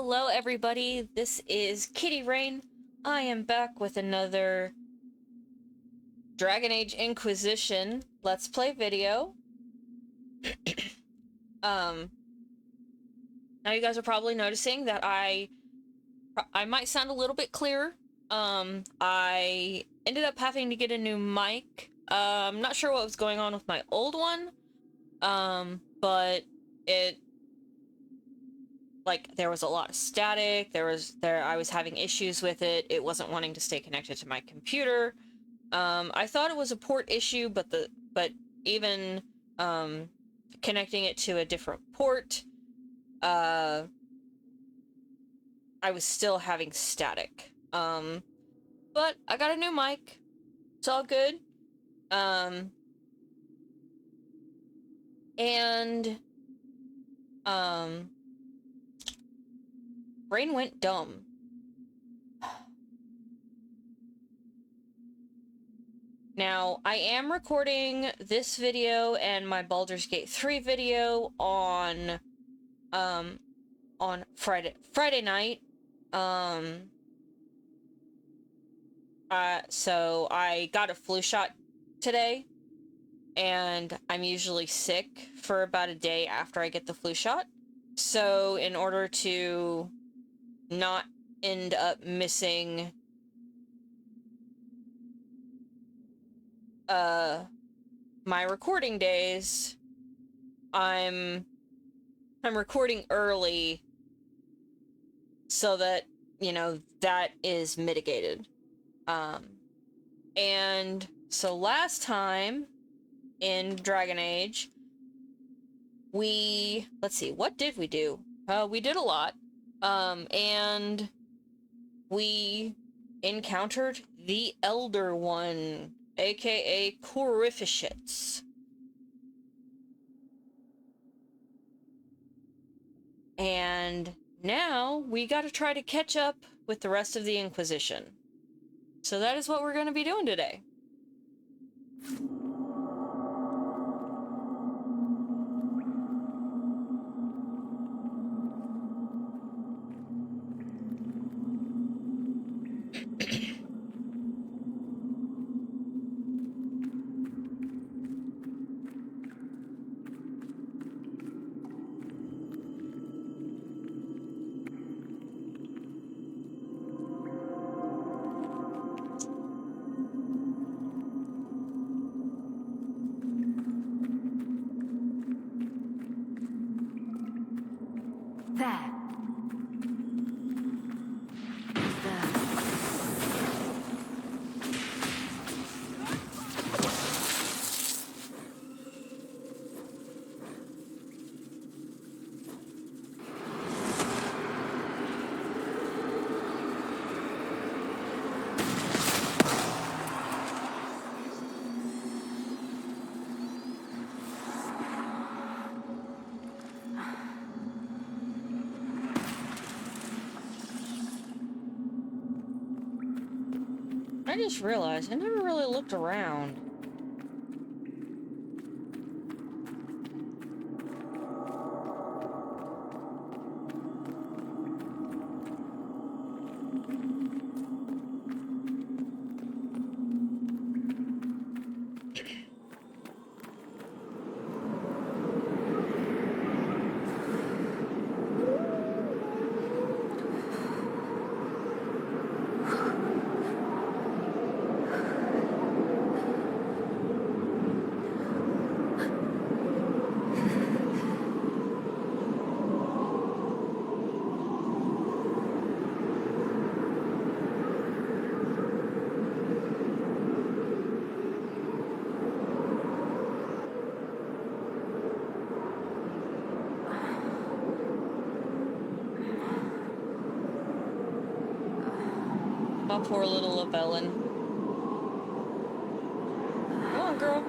Hello everybody, this is Kitty Rain. I am back with another Dragon Age Inquisition Let's Play video. Now you guys are probably noticing that I might sound a little bit clearer. I ended up having to get a new mic. I'm not sure what was going on with my old one, but there was a lot of static. I was having issues with it. It wasn't wanting to stay connected to my computer. I thought it was a port issue, but even connecting it to a different port, I was still having static. But I got a new mic. It's all good. Brain went dumb. Now, I am recording this video and my Baldur's Gate 3 video on Friday night. So I got a flu shot today, and I'm usually sick for about a day after I get the flu shot. So in order to not end up missing my recording days, I'm recording early so that, you know, that is mitigated. And so last time in Dragon Age, let's see, what did we do? We did a lot. And we encountered the Elder One, aka Corypheus. And now we gotta try to catch up with the rest of the Inquisition. So that is what we're gonna be doing today. There. I just realized I never really looked around. My poor little Abellin. Come on, girl.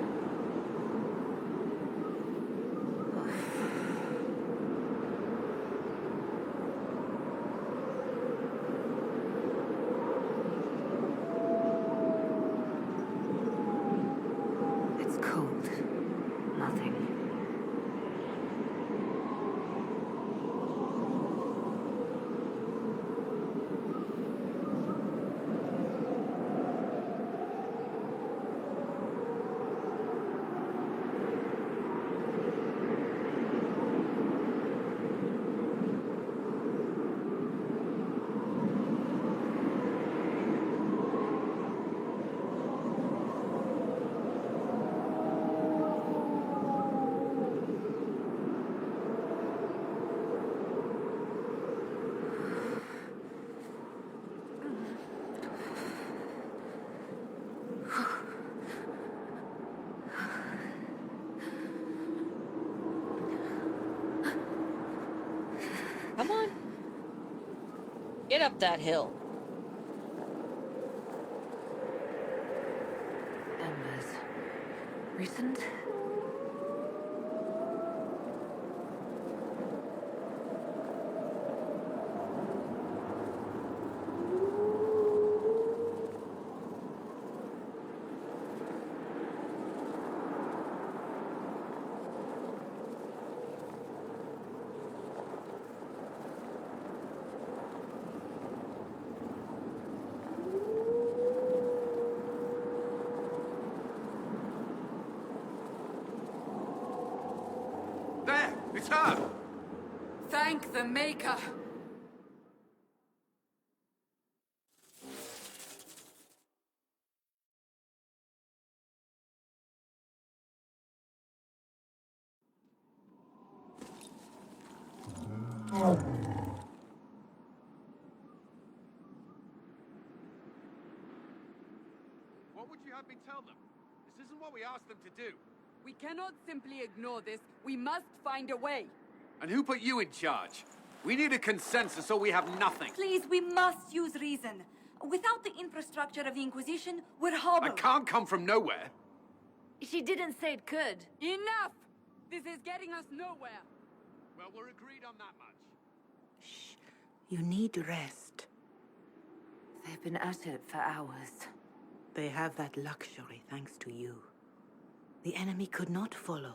It's cold. Nothing. right up that hill. Embers. Recent? There! It's her! Thank the Maker! What would you have me tell them? This isn't what we asked them to do. We cannot simply ignore this. We must find a way. And who put you in charge? We need a consensus or we have nothing. Please, we must use reason. Without the infrastructure of the Inquisition, we're hobbled. I can't come from nowhere. She didn't say it could. Enough! This is getting us nowhere. Well, we're agreed on that much. Shh. You need rest. They've been at it for hours. They have that luxury thanks to you. The enemy could not follow,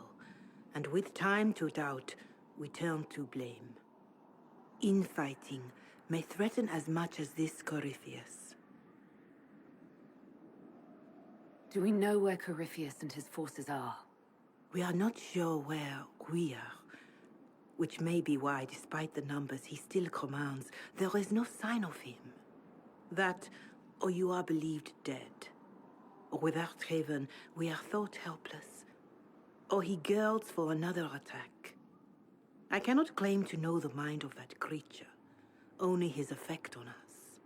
and with time to doubt, we turn to blame. Infighting may threaten as much as this Corypheus. Do we know where Corypheus and his forces are? We are not sure where we are, which may be why, despite the numbers he still commands, there is no sign of him. That, or you are believed dead. Or without Haven, we are thought helpless. Or he girds for another attack. I cannot claim to know the mind of that creature, only his effect on us.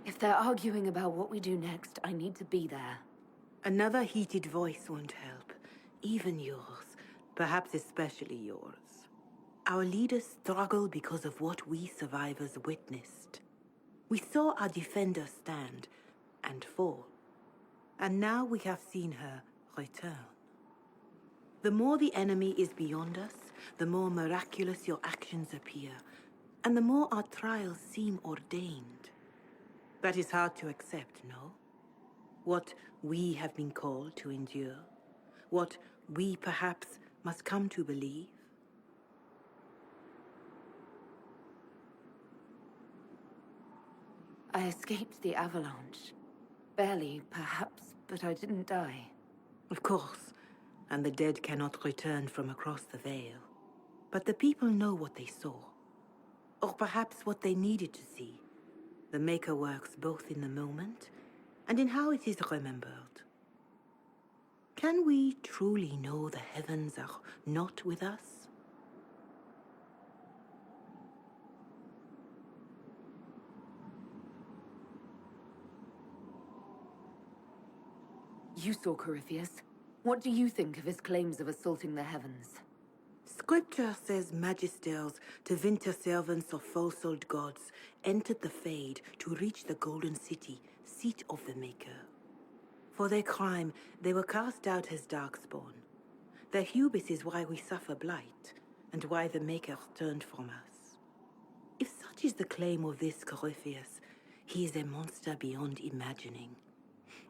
If they're arguing about what we do next, I need to be there. Another heated voice won't help. Even yours. Perhaps especially yours. Our leaders struggle because of what we survivors witnessed. We saw our defender stand and fall. And now we have seen her return. The more the enemy is beyond us, the more miraculous your actions appear, and the more our trials seem ordained. That is hard to accept, no? What we have been called to endure, what we perhaps must come to believe. I escaped the avalanche. Barely, perhaps, but I didn't die. Of course, and the dead cannot return from across the veil. But the people know what they saw. Or perhaps what they needed to see. The Maker works both in the moment and in how it is remembered. Can we truly know the heavens are not with us? You saw Corypheus. What do you think of his claims of assaulting the heavens? Scripture says magisters, to winter servants of false-souled gods, entered the Fade to reach the Golden City, seat of the Maker. For their crime, they were cast out as darkspawn. Their hubris is why we suffer blight, and why the Maker turned from us. If such is the claim of this Corypheus, he is a monster beyond imagining.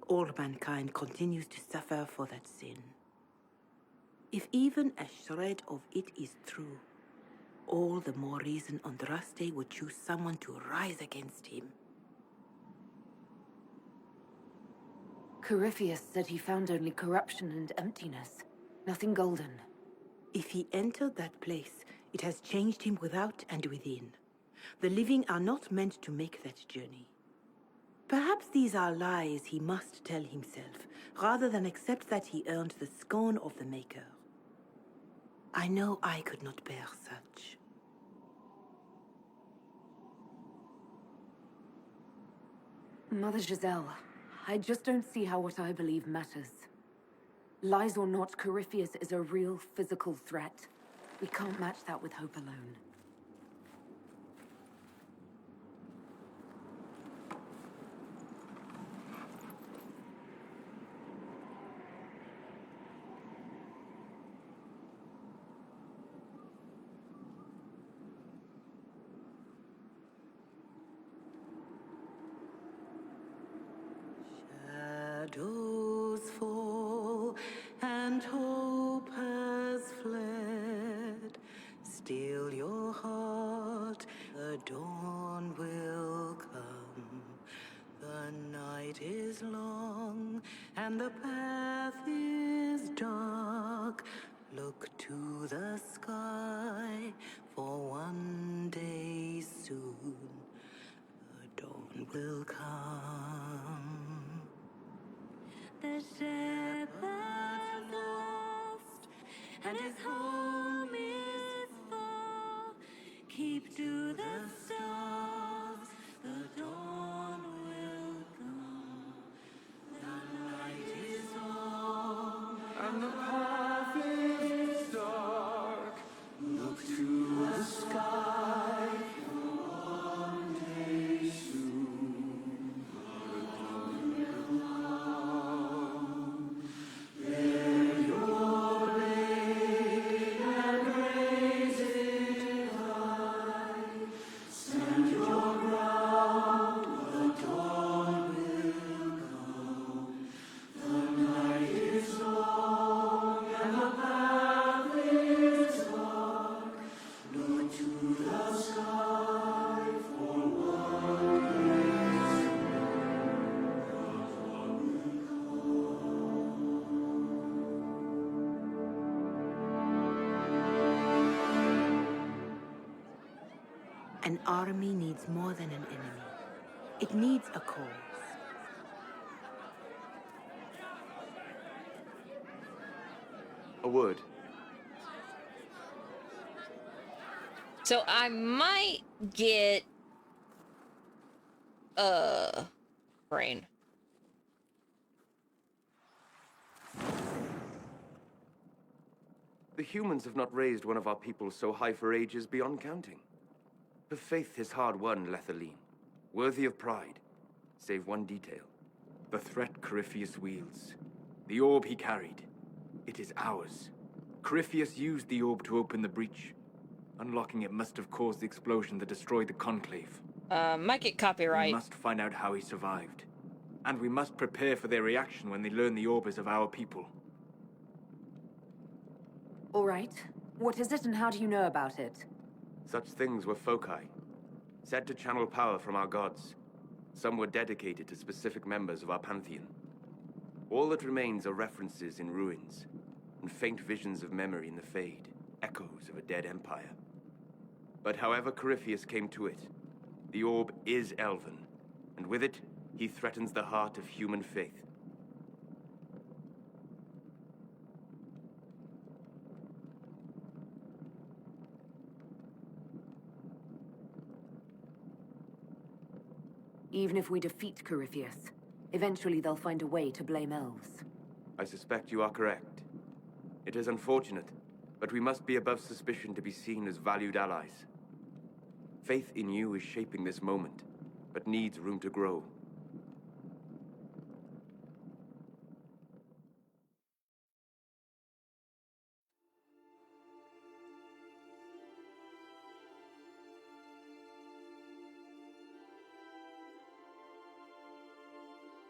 All mankind continues to suffer for that sin. If even a shred of it is true, all the more reason Andraste would choose someone to rise against him. Corypheus said he found only corruption and emptiness. Nothing golden. If he entered that place, it has changed him without and within. The living are not meant to make that journey. Perhaps these are lies he must tell himself, rather than accept that he earned the scorn of the Maker. I know I could not bear such. Mother Giselle, I just don't see how what I believe matters. Lies or not, Corypheus is a real physical threat. We can't match that with hope alone. Shadows fall and hope has fled. Still your heart, the dawn will come. The night is long and the path is dark. Look to the sky, for one day soon the dawn will come. The shepherd's lost, and his home is far. Keep to the stars, the dawn will come. The night is long, and the path is dark. Look to the sky, for one day soon the dawn will come. Bear your blade and raise it high. Stand your ground, the dawn will come. The night is long and the path is dark. Look to the sky, for one day soon the dawn will come. An army needs more than an enemy. It needs a cause. A word. So I might get brain. The humans have not raised one of our people so high for ages beyond counting. Her faith is hard won, Lethaline, worthy of pride, save one detail. The threat Corypheus wields. The orb he carried. It is ours. Corypheus used the orb to open the breach. Unlocking it must have caused the explosion that destroyed the Conclave. Might get copyright. We must find out how he survived. And we must prepare for their reaction when they learn the orb is of our people. All right. What is it and how do you know about it? Such things were foci, said to channel power from our gods. Some were dedicated to specific members of our pantheon. All that remains are references in ruins, and faint visions of memory in the Fade, echoes of a dead empire. But however Corypheus came to it, the orb is elven, and with it, he threatens the heart of human faith. Even if we defeat Corypheus, eventually they'll find a way to blame elves. I suspect you are correct. It is unfortunate, but we must be above suspicion to be seen as valued allies. Faith in you is shaping this moment, but needs room to grow.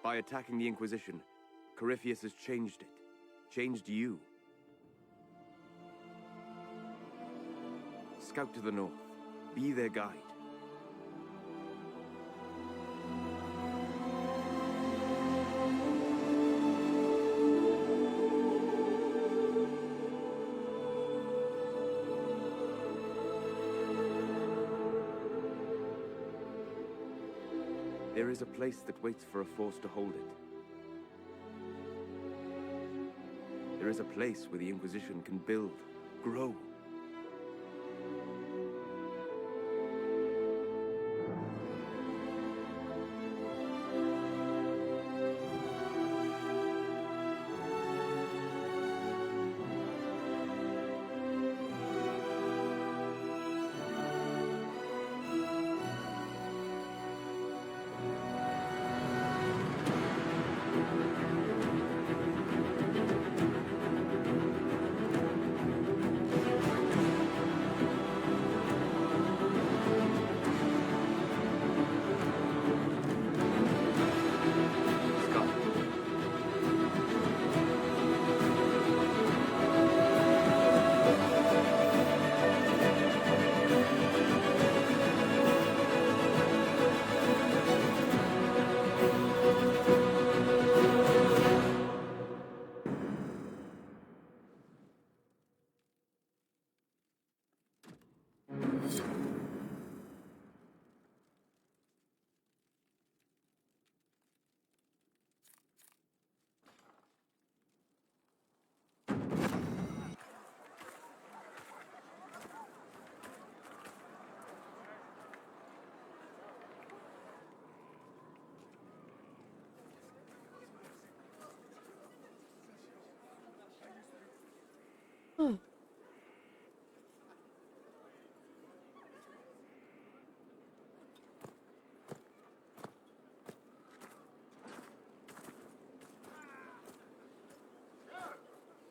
By attacking the Inquisition, Corypheus has changed it. Changed you. Scout to the north. Be their guide. There is a place that waits for a force to hold it. There is a place where the Inquisition can build, grow.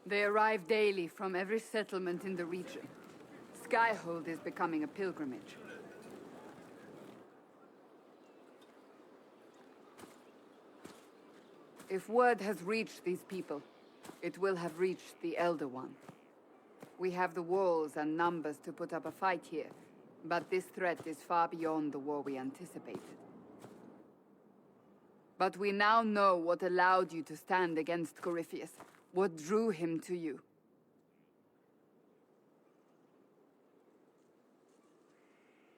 They arrive daily from every settlement in the region. Skyhold is becoming a pilgrimage. If word has reached these people, it will have reached the Elder One. We have the walls and numbers to put up a fight here, but this threat is far beyond the war we anticipated. But we now know what allowed you to stand against Corypheus, what drew him to you.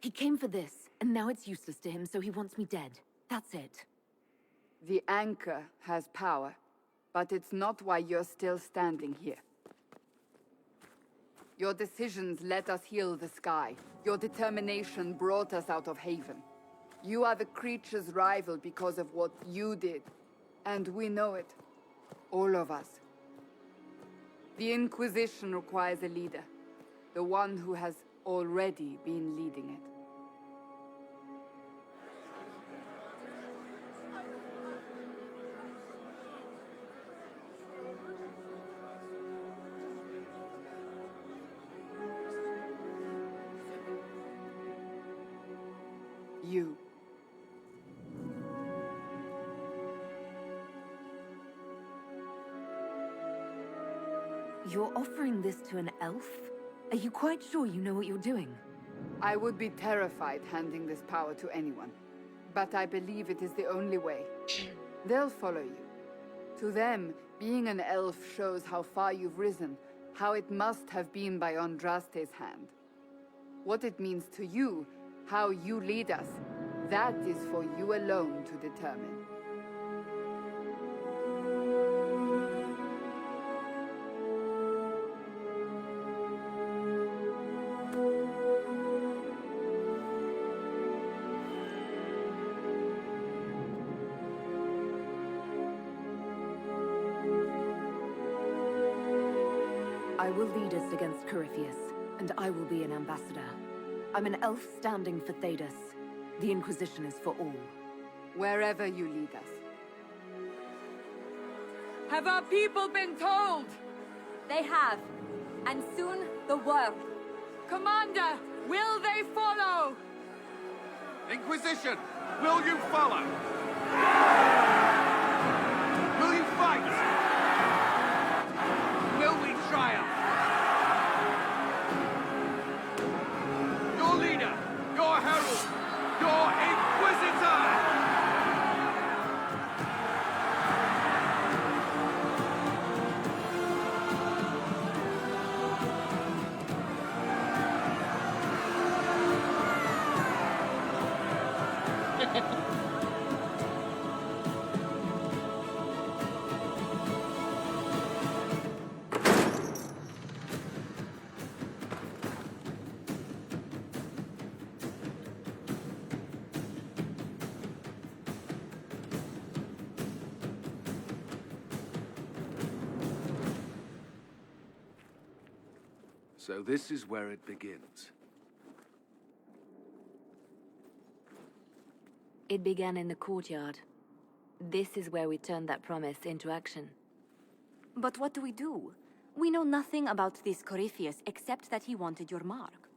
He came for this, and now it's useless to him, so he wants me dead. That's it. The anchor has power, but it's not why you're still standing here. Your decisions let us heal the sky. Your determination brought us out of Haven. You are the creature's rival because of what you did. And we know it. All of us. The Inquisition requires a leader. The one who has already been leading it. You. You're offering this to an elf? Are you quite sure you know what you're doing? I would be terrified handing this power to anyone. But I believe it is the only way. They'll follow you. To them, being an elf shows how far you've risen, how it must have been by Andraste's hand. What it means to you, how you lead us, that is for you alone to determine. I will lead us against Corypheus, and I will be an ambassador. I'm an elf standing for Thedas. The Inquisition is for all. Wherever you lead us. Have our people been told? They have. And soon, the world. Commander, will they follow? Inquisition, will you follow? Will you fight? Will we triumph? Your leader, your herald, your Inquisitor! So this is where it begins. It began in the courtyard. This is where we turned that promise into action. But what do? We know nothing about this Corypheus except that he wanted your mark.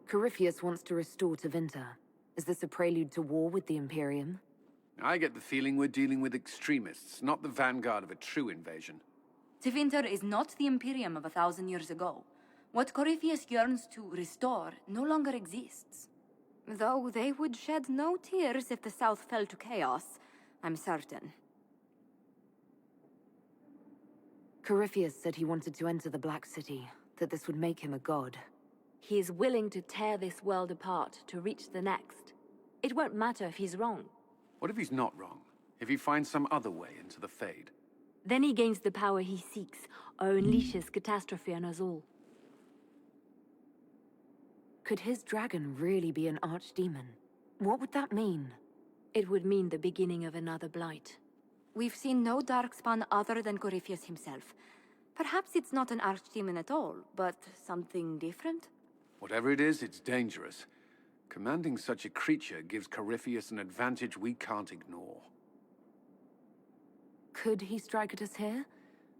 Corypheus wants to restore Tevinter. Is this a prelude to war with the Imperium? I get the feeling we're dealing with extremists, not the vanguard of a true invasion. Tevinter is not the Imperium of 1,000 years ago. What Corypheus yearns to restore no longer exists. Though they would shed no tears if the South fell to chaos, I'm certain. Corypheus said he wanted to enter the Black City, that this would make him a god. He is willing to tear this world apart to reach the next. It won't matter if he's wrong. What if he's not wrong? If he finds some other way into the Fade? Then he gains the power he seeks, or unleashes catastrophe on us all. Could his dragon really be an archdemon? What would that mean? It would mean the beginning of another blight. We've seen no darkspawn other than Corypheus himself. Perhaps it's not an archdemon at all, but something different? Whatever it is, it's dangerous. Commanding such a creature gives Corypheus an advantage we can't ignore. Could he strike at us here?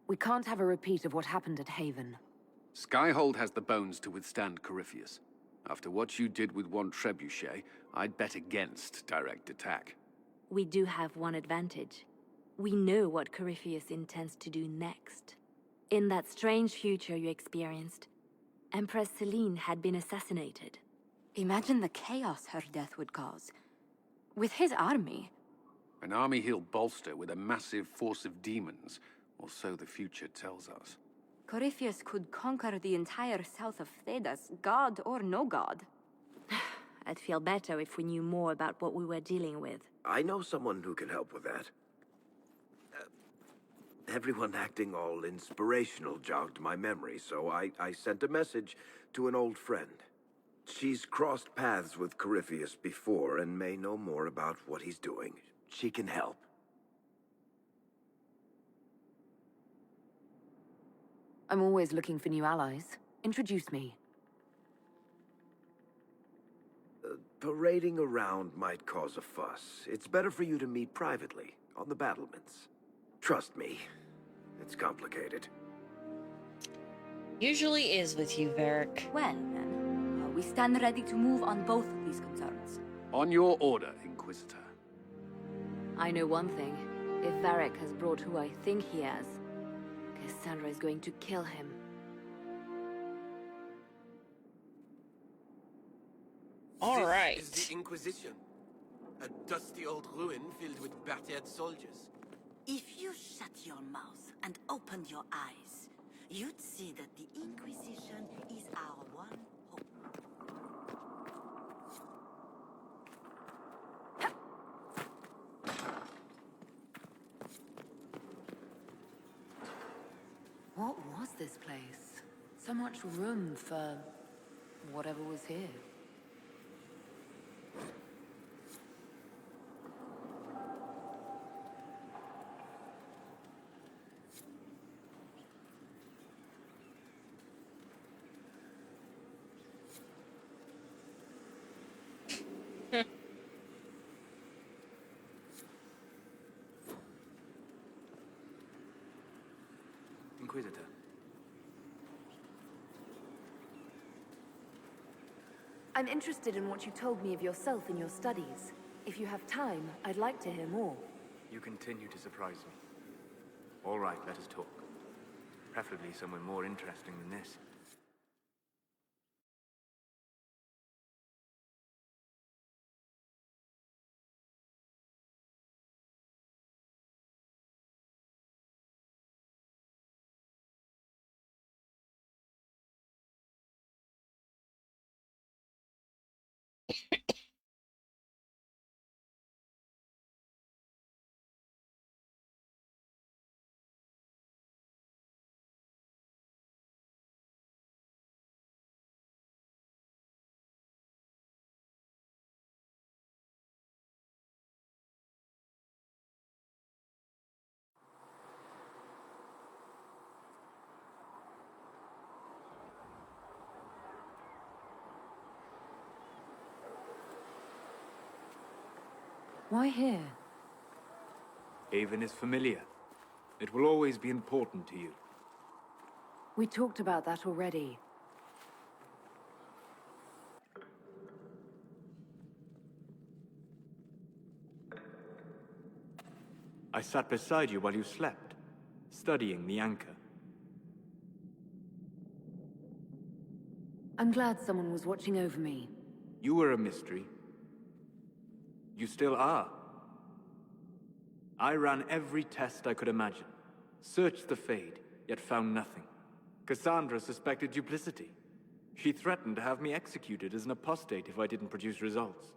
We can't have a repeat of what happened at Haven. Skyhold has the bones to withstand Corypheus. After what you did with one trebuchet, I'd bet against direct attack. We do have one advantage. We know what Corypheus intends to do next. In that strange future you experienced, Empress Selene had been assassinated. Imagine the chaos her death would cause. With his army. An army he'll bolster with a massive force of demons, or so the future tells us. Corypheus could conquer the entire south of Thedas, god or no god. I'd feel better if we knew more about what we were dealing with. I know someone who can help with that. Everyone acting all inspirational jogged my memory, so I sent a message to an old friend. She's crossed paths with Corypheus before and may know more about what he's doing. She can help. I'm always looking for new allies. Introduce me. Parading around might cause a fuss. It's better for you to meet privately, on the battlements. Trust me, it's complicated. Usually is with you, Varric. Well, then, we stand ready to move on both of these concerns. On your order, Inquisitor. I know one thing. If Varric has brought who I think he has, Cassandra is going to kill him. All right. This is the Inquisition. A dusty old ruin filled with battered soldiers. If you shut your mouth and opened your eyes, you'd see that the Inquisition is our one hope. What was this place? So much room for whatever was here. Inquisitor. I'm interested in what you told me of yourself in your studies. If you have time, I'd like to hear more. You continue to surprise me. All right, let us talk. Preferably somewhere more interesting than this. Why here? Haven is familiar. It will always be important to you. We talked about that already. I sat beside you while you slept, studying the anchor. I'm glad someone was watching over me. You were a mystery. You still are. I ran every test I could imagine. Searched the Fade, yet found nothing. Cassandra suspected duplicity. She threatened to have me executed as an apostate if I didn't produce results.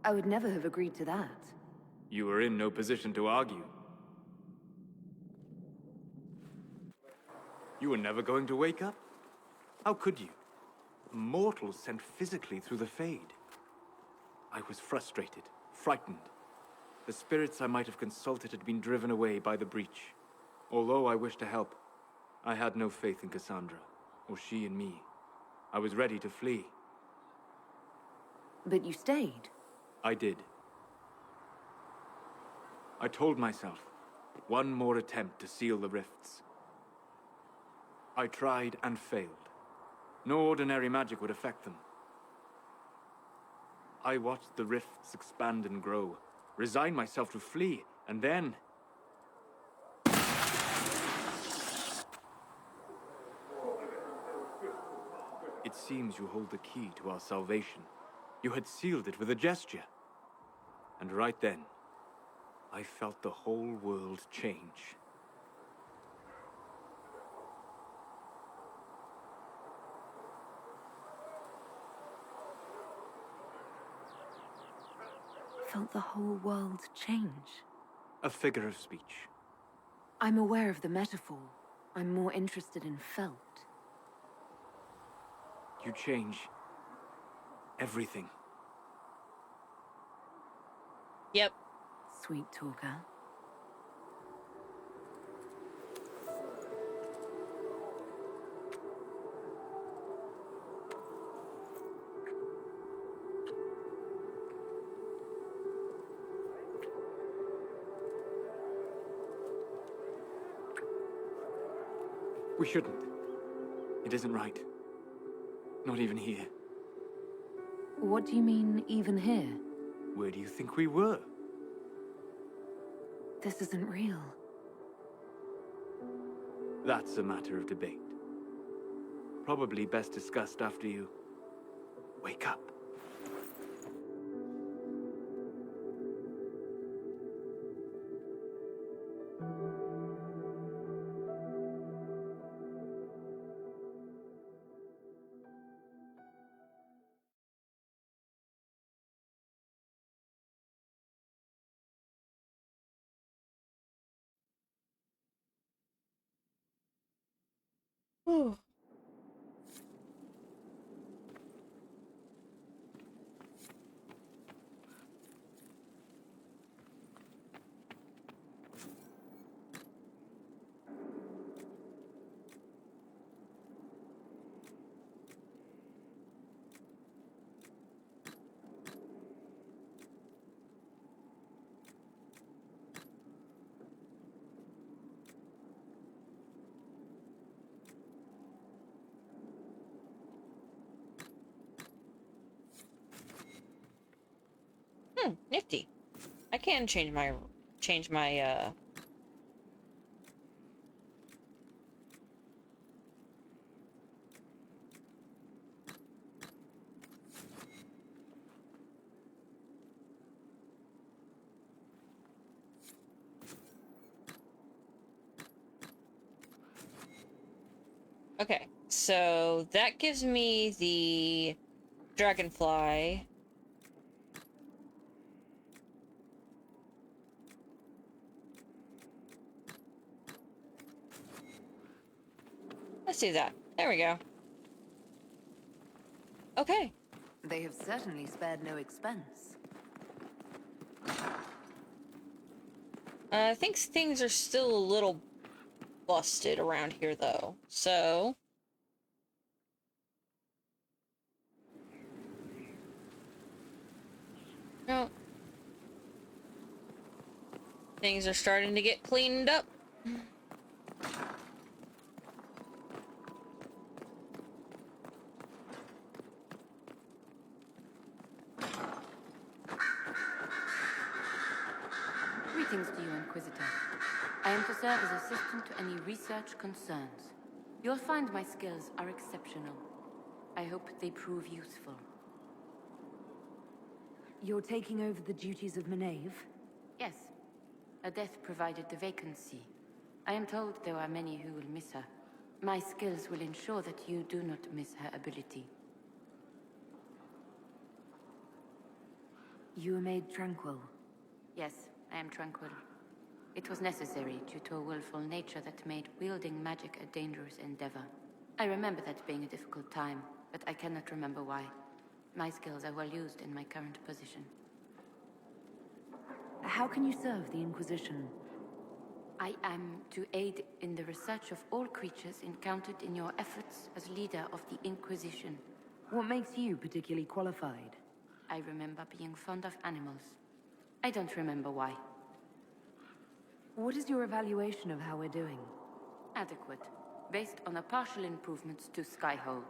I would never have agreed to that. You were in no position to argue. You were never going to wake up? How could you? Mortals sent physically through the Fade. I was frustrated, frightened. The spirits I might have consulted had been driven away by the breach. Although I wished to help, I had no faith in Cassandra, or she in me. I was ready to flee. But you stayed. I did. I told myself, one more attempt to seal the rifts. I tried and failed. No ordinary magic would affect them. I watched the rifts expand and grow, resigned myself to flee, and then... It seems you hold the key to our salvation. You had sealed it with a gesture. And right then, I felt the whole world change. Felt the whole world change. A figure of speech. I'm aware of the metaphor. I'm more interested in felt. You change everything. Yep. Sweet talker. We shouldn't. It isn't right. Not even here. What do you mean, even here? Where do you think we were? This isn't real. That's a matter of debate. Probably best discussed after you wake up. Ooh. Nifty. I can change my Okay, so that gives me the dragonfly. Let's do that. There we go. Okay. They have certainly spared no expense. I think things are still a little busted around here, though. So... no. Things are starting to get cleaned up. Greetings to you, Inquisitor. I am to serve as assistant to any research concerns. You'll find my skills are exceptional. I hope they prove useful. You're taking over the duties of Maeve? Yes. A death provided the vacancy. I am told there are many who will miss her. My skills will ensure that you do not miss her ability. You were made tranquil. Yes, I am tranquil. It was necessary due to a willful nature that made wielding magic a dangerous endeavor. I remember that being a difficult time, but I cannot remember why. My skills are well used in my current position. How can you serve the Inquisition? I am to aid in the research of all creatures encountered in your efforts as leader of the Inquisition. What makes you particularly qualified? I remember being fond of animals. I don't remember why. What is your evaluation of how we're doing? Adequate, based on the partial improvements to Skyhold.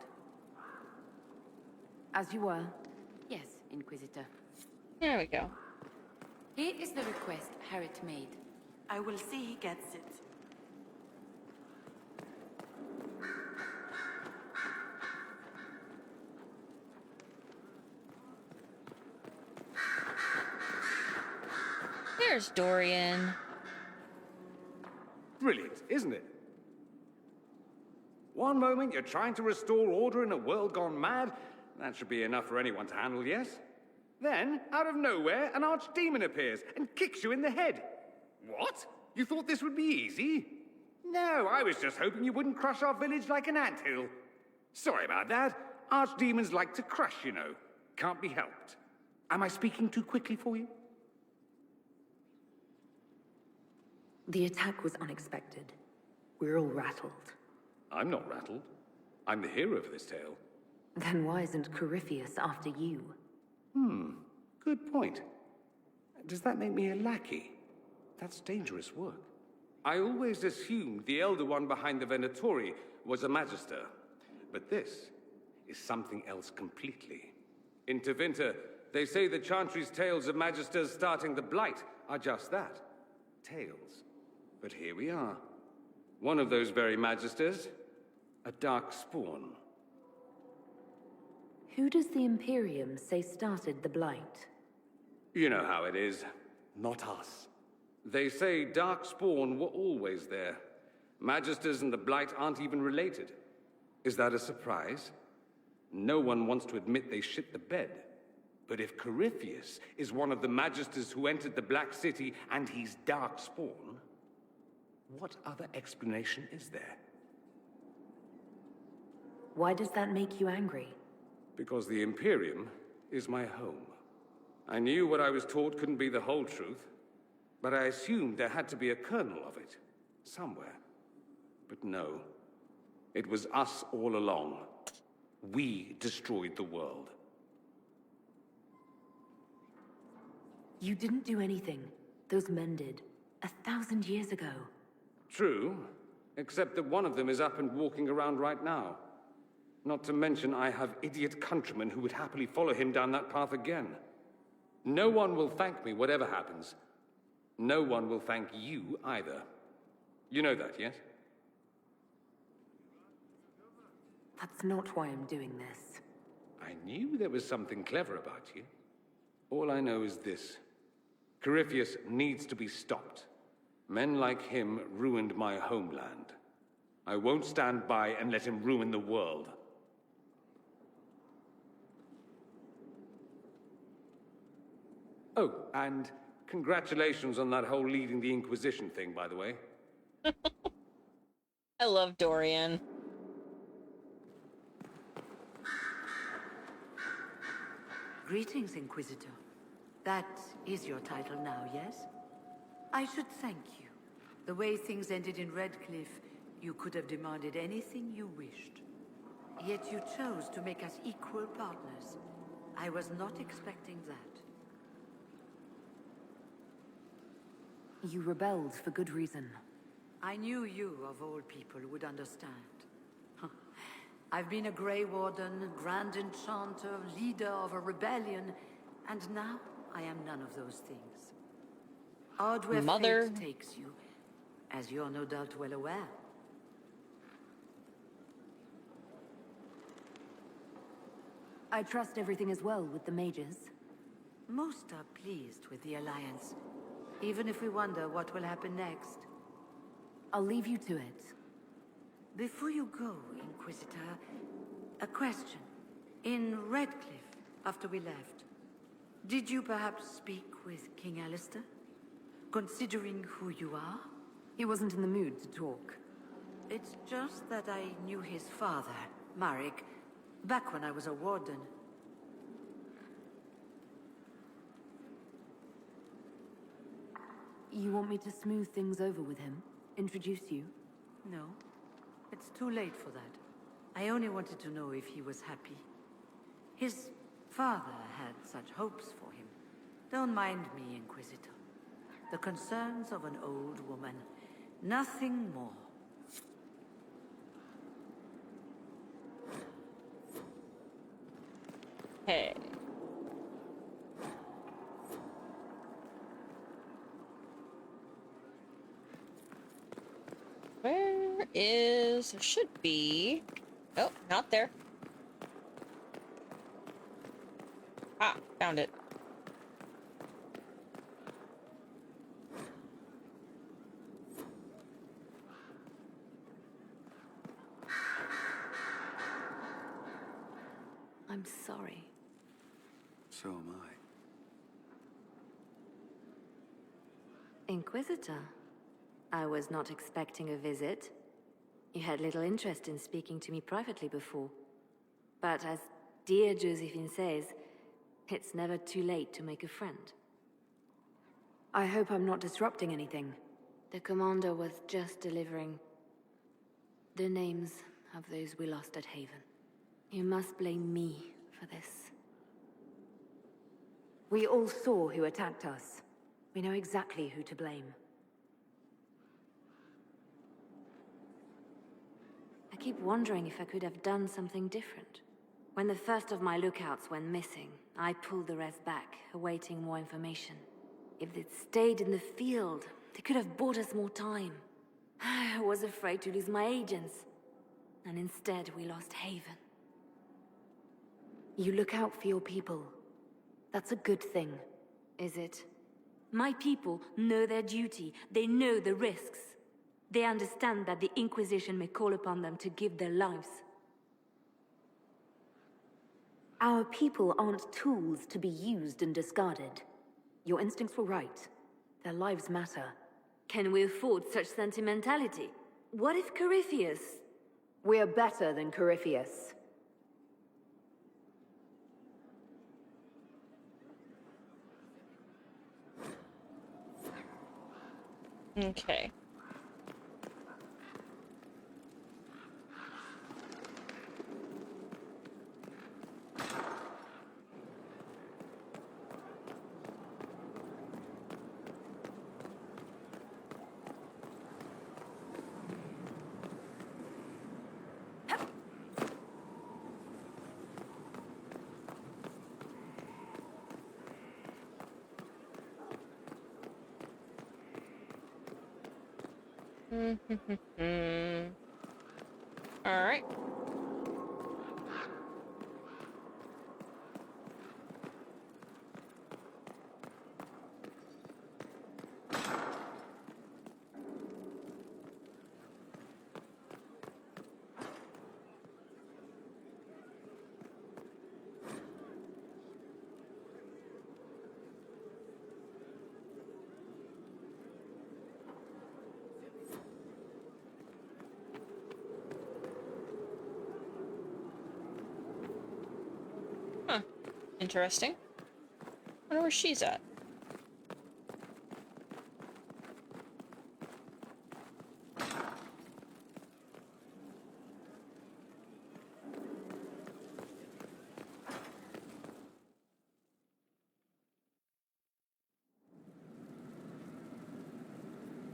As you were? Yes, Inquisitor. There we go. Here is the request Harriet made. I will see he gets it. There's Dorian. Brilliant, isn't it? One moment you're trying to restore order in a world gone mad. That should be enough for anyone to handle, yes? Then, out of nowhere, an archdemon appears and kicks you in the head. What? You thought this would be easy? No, I was just hoping you wouldn't crush our village like an anthill. Sorry about that. Archdemons like to crush, you know. Can't be helped. Am I speaking too quickly for you? The attack was unexpected. We're all rattled. I'm not rattled. I'm the hero of this tale. Then why isn't Corypheus after you? Good point. Does that make me a lackey? That's dangerous work. I always assumed the Elder One behind the Venatori was a Magister. But this is something else completely. In Tevinter, they say the Chantry's tales of Magisters starting the Blight are just that. Tales. But here we are. One of those very Magisters, a dark spawn. Who does the Imperium say started the Blight? You know how it is. Not us. They say Darkspawn were always there. Magisters and the Blight aren't even related. Is that a surprise? No one wants to admit they shit the bed. But if Corypheus is one of the Magisters who entered the Black City and he's Darkspawn, what other explanation is there? Why does that make you angry? Because the Imperium is my home. I knew what I was taught couldn't be the whole truth, but I assumed there had to be a kernel of it, somewhere. But no, it was us all along. We destroyed the world. You didn't do anything. Those men did. 1,000 years ago. True, except that one of them is up and walking around right now. Not to mention I have idiot countrymen who would happily follow him down that path again. No one will thank me, whatever happens. No one will thank you either. You know that, yes? That's not why I'm doing this. I knew there was something clever about you. All I know is this. Corypheus needs to be stopped. Men like him ruined my homeland. I won't stand by and let him ruin the world. Oh, and congratulations on that whole leading the Inquisition thing, by the way. I love Dorian. Greetings, Inquisitor. That is your title now, yes? I should thank you. The way things ended in Redcliffe, you could have demanded anything you wished. Yet you chose to make us equal partners. I was not expecting that. You rebelled for good reason. I knew you, of all people, would understand. I've been a Grey Warden, Grand Enchanter, leader of a rebellion, and now I am none of those things. Odd where Mother. fate takes you, as you're no doubt well aware. I trust everything is well with the mages. Most are pleased with the Alliance, even if we wonder what will happen next. I'll leave you to it. Before you go, Inquisitor, a question. In Redcliffe, after we left, did you perhaps speak with King Alistair? Considering who you are? He wasn't in the mood to talk. It's just that I knew his father, Marek, back when I was a warden. You want me to smooth things over with him? Introduce you? No. It's too late for that. I only wanted to know if he was happy. His father had such hopes for him. Don't mind me, Inquisitor. The concerns of an old woman. Nothing more. Hey. Where is... There should be... Oh, not there. Ah, found it. I'm sorry. So am I. Inquisitor, I was not expecting a visit. You had little interest in speaking to me privately before. But as dear Josephine says, it's never too late to make a friend. I hope I'm not disrupting anything. The commander was just delivering the names of those we lost at Haven. You must blame me for this. We all saw who attacked us. We know exactly who to blame. I keep wondering if I could have done something different. When the first of my lookouts went missing, I pulled the rest back, awaiting more information. If they'd stayed in the field, they could have bought us more time. I was afraid to lose my agents. And instead, we lost Haven. You look out for your people. That's a good thing. Is it? My people know their duty. They know the risks. They understand that the Inquisition may call upon them to give their lives. Our people aren't tools to be used and discarded. Your instincts were right. Their lives matter. Can we afford such sentimentality? What if Corypheus... We're better than Corypheus. Okay. All right. Huh. Interesting. Wonder where she's at.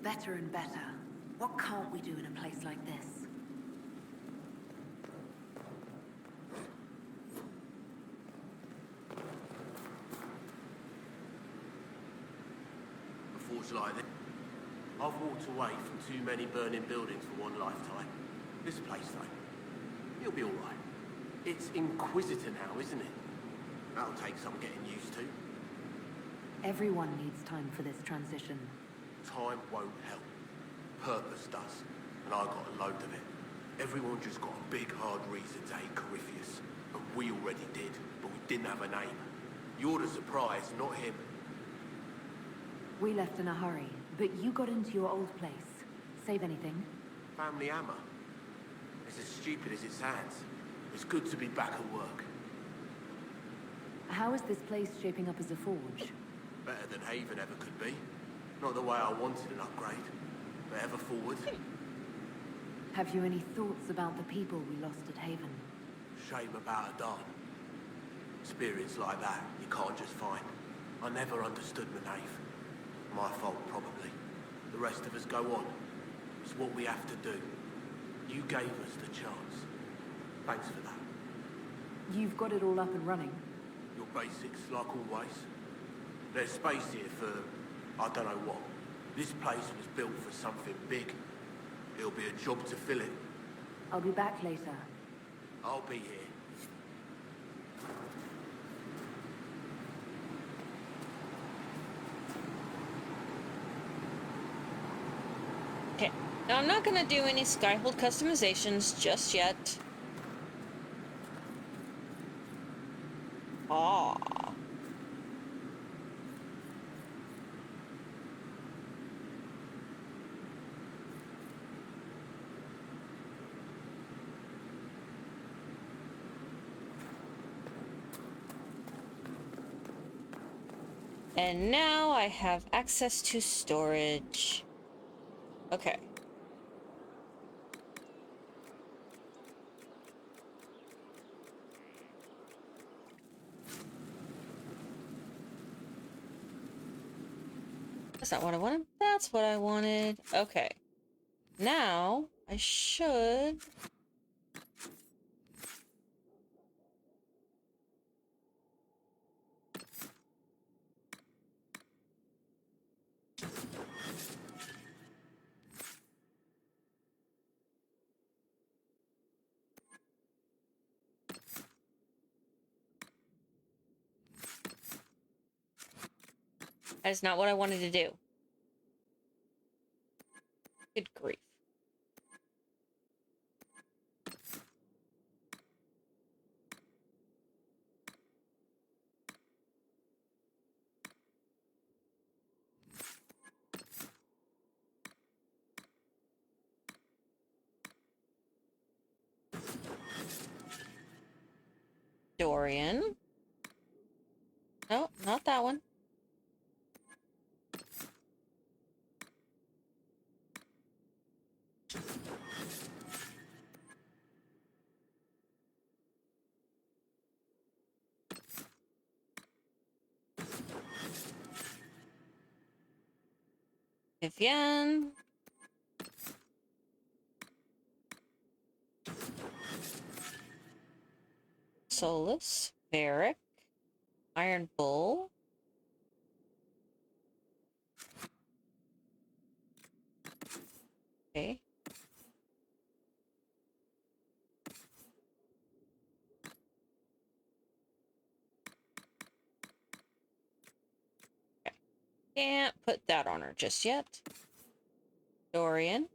Better and better. What can't we do in a place like this? Before it's like this, I've walked away from too many burning buildings for one lifetime. This place, though, it'll be all right. It's Inquisitor now, isn't it? That'll take some getting used to. Everyone needs time for this transition. Time won't help. Purpose does. And I got a load of it. Everyone just got a big, hard reason to hate Corypheus. And we already did, but we didn't have a name. You're the surprise, not him. We left in a hurry, but you got into your old place. Save anything? Family hammer. It's as stupid as it sounds. It's good to be back at work. How is this place shaping up as a forge? Better than Haven ever could be. Not the way I wanted an upgrade, but ever forward. Have you any thoughts about the people we lost at Haven? Shame about a darn. Experience like that, you can't just find. I never understood Manave. My fault, probably. The rest of us go on. It's what we have to do. You gave us the chance. Thanks for that. You've got it all up and running. Your basics, like always. There's space here for, I don't know what. This place was built for something big. It'll be a job to fill it. I'll be back later. I'll be here. Okay. Now, I'm not gonna do any Skyhold customizations just yet. Ah. And now I have access to storage. Okay. That's not what I wanted. That's what I wanted. Okay. Now I should... That is not what I wanted to do. Good grief. Dorian. No, not that one. Vivian. Solas. Varric. Iron Bull. Okay. Can't put that on her just yet. Dorian.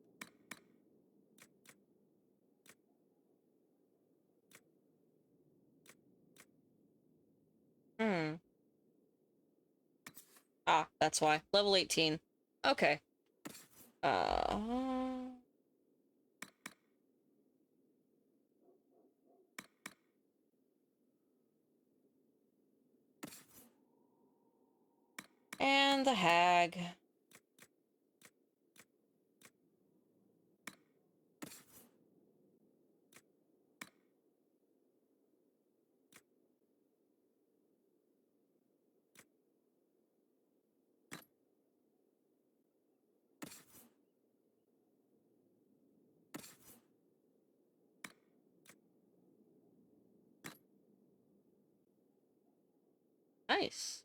Ah, that's why. Level 18. Okay. And the hag. Nice.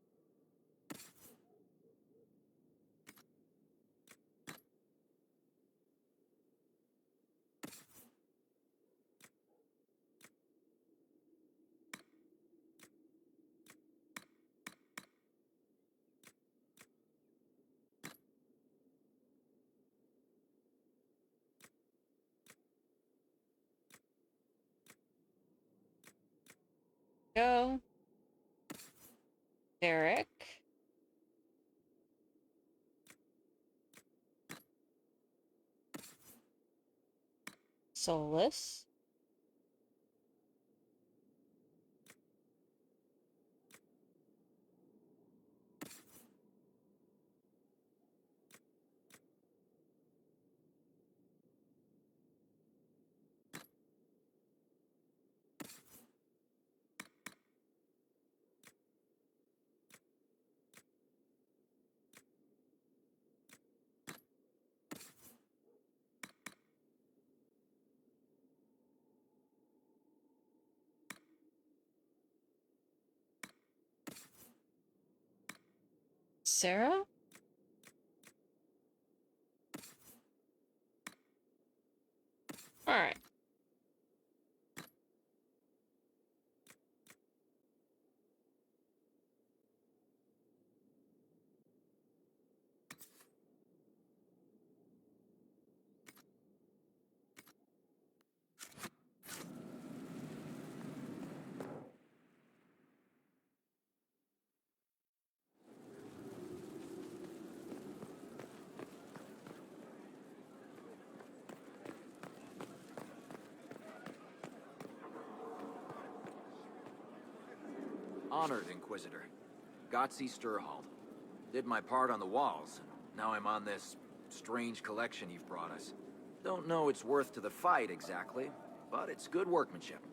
Go. Derek. Solas. Sarah? Alright. Honored, Inquisitor. Gotzi Sturhold. Did my part on the walls. Now I'm on this strange collection you've brought us. Don't know its worth to the fight exactly, but it's good workmanship.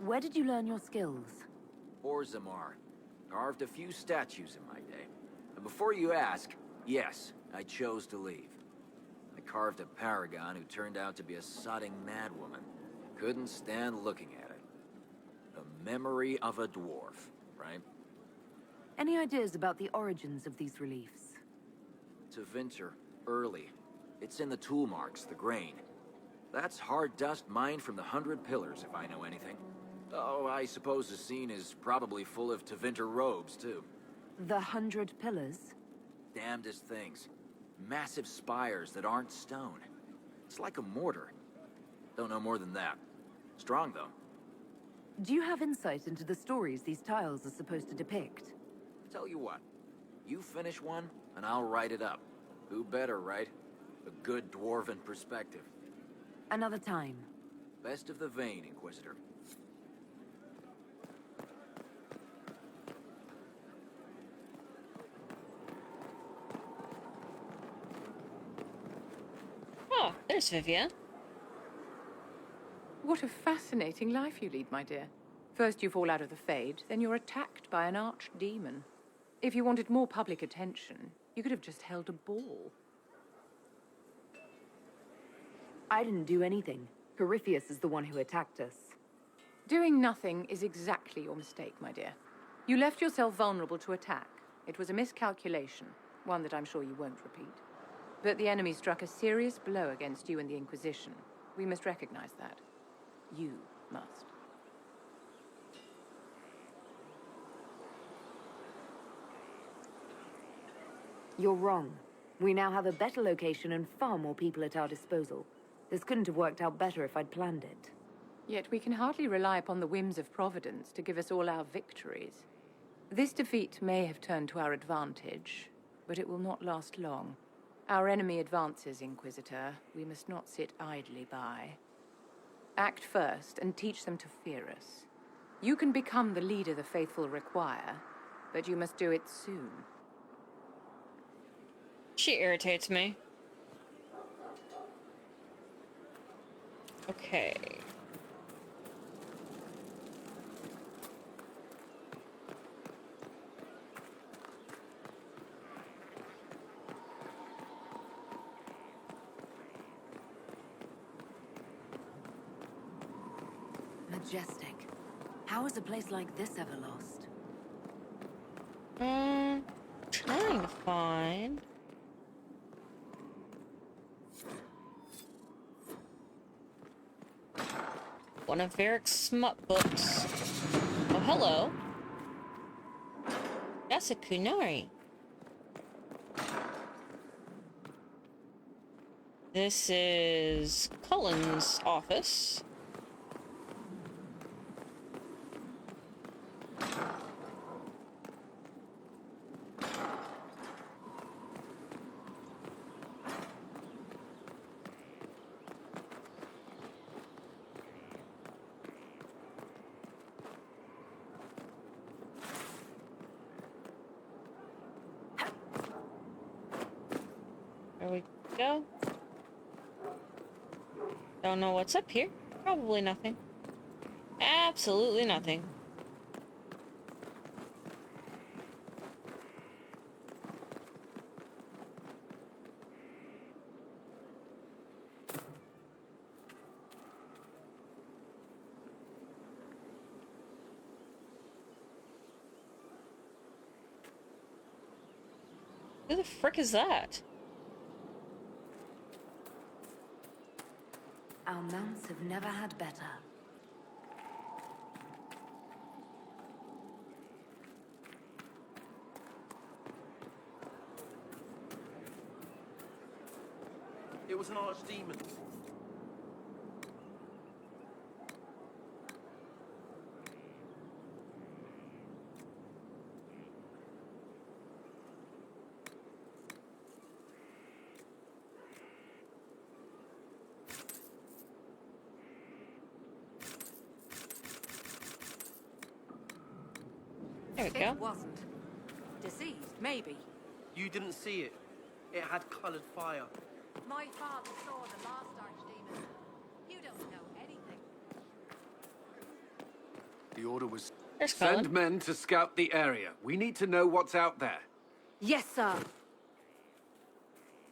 Where did you learn your skills? Orzammar. Carved a few statues in my day. And before you ask, yes, I chose to leave. I carved a paragon who turned out to be a sodding madwoman. Couldn't stand looking at it. The memory of a dwarf, right? Any ideas about the origins of these reliefs? To Vinter, early. It's in the tool marks, the grain. That's hard dust mined from the 100 Pillars, if I know anything. Oh, I suppose the scene is probably full of Tevinter robes, too. The 100 Pillars? Damnedest things. Massive spires that aren't stone. It's like a mortar. Don't know more than that. Strong, though. Do you have insight into the stories these tiles are supposed to depict? Tell you what. You finish one, and I'll write it up. Who better, right? A good dwarven perspective. Another time. Best of the vein, Inquisitor. Oh, there's Vivien. What a fascinating life you lead, my dear. First you fall out of the Fade, then you're attacked by an archdemon. If you wanted more public attention, you could have just held a ball. I didn't do anything. Corypheus is the one who attacked us. Doing nothing is exactly your mistake, my dear. You left yourself vulnerable to attack. It was a miscalculation, one that I'm sure you won't repeat. But the enemy struck a serious blow against you and the Inquisition. We must recognize that. You must. You're wrong. We now have a better location and far more people at our disposal. This couldn't have worked out better if I'd planned it. Yet we can hardly rely upon the whims of Providence to give us all our victories. This defeat may have turned to our advantage, but it will not last long. Our enemy advances, Inquisitor. We must not sit idly by. Act first and teach them to fear us. You can become the leader the faithful require, but you must do it soon. She irritates me. Okay. Majestic. How is a place like this ever lost? Trying to find... one of Varric's smut books. Oh, hello. That's a Kunari. This is Cullen's office. There we go. Don't know what's up here. Probably nothing. Absolutely nothing. Who the frick is that? Our mounts have never had better. It was an archdemon. There we It go. wasn't. Deceased, maybe. You didn't see it. It had coloured fire. My father saw the last archdemon. You don't know anything. The order was... There's Send Colin. men to scout the area. We need to know what's out there. Yes, sir.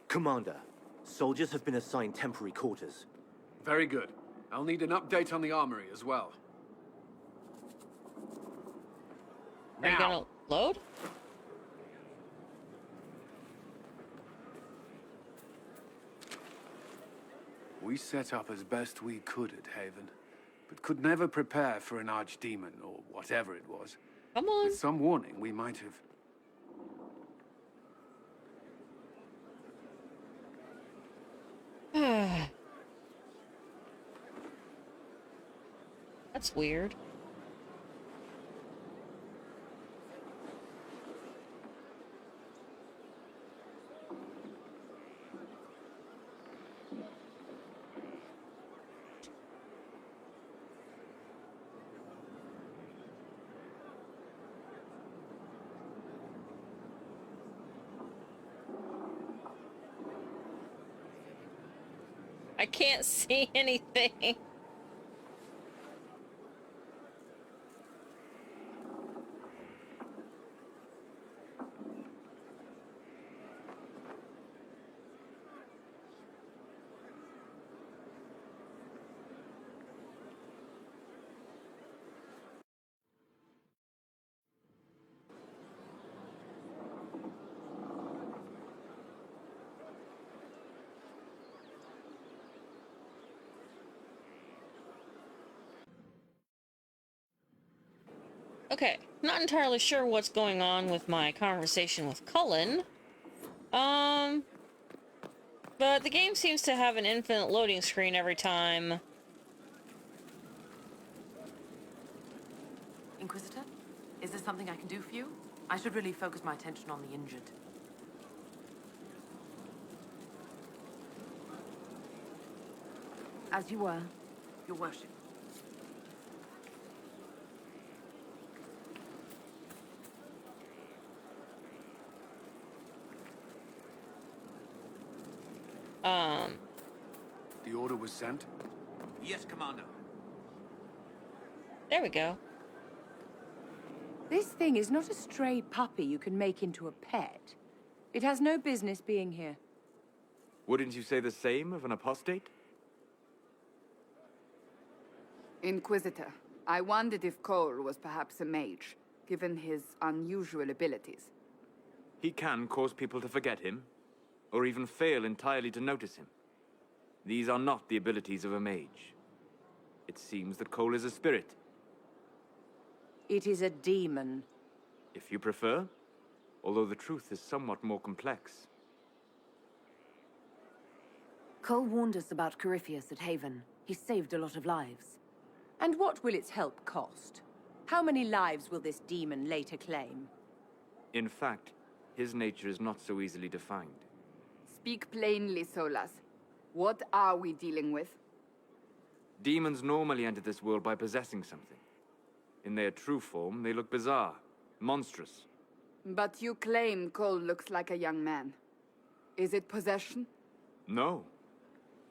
Commander, soldiers have been assigned temporary quarters. Very good. I'll need an update on the armory as well. Are you gonna load? We set up as best we could at Haven, but could never prepare for an archdemon, or whatever it was. Come on. With some warning, we might have... That's weird. I can't see anything. Okay, not entirely sure what's going on with my conversation with Cullen. But the game seems to have an infinite loading screen every time. Inquisitor? Is there something I can do for you? I should really focus my attention on the injured. As you were. Your worship. The order was sent? Yes, Commander. There we go. This thing is not a stray puppy you can make into a pet. It has no business being here. Wouldn't you say the same of an apostate? Inquisitor, I wondered if Cole was perhaps a mage, given his unusual abilities. He can cause people to forget him, or even fail entirely to notice him. These are not the abilities of a mage. It seems that Cole is a spirit. It is a demon. If you prefer, although the truth is somewhat more complex. Cole warned us about Corypheus at Haven. He saved a lot of lives. And what will its help cost? How many lives will this demon later claim? In fact, his nature is not so easily defined. Speak plainly, Solas. What are we dealing with? Demons normally enter this world by possessing something. In their true form, they look bizarre, monstrous. But you claim Cole looks like a young man. Is it possession? No.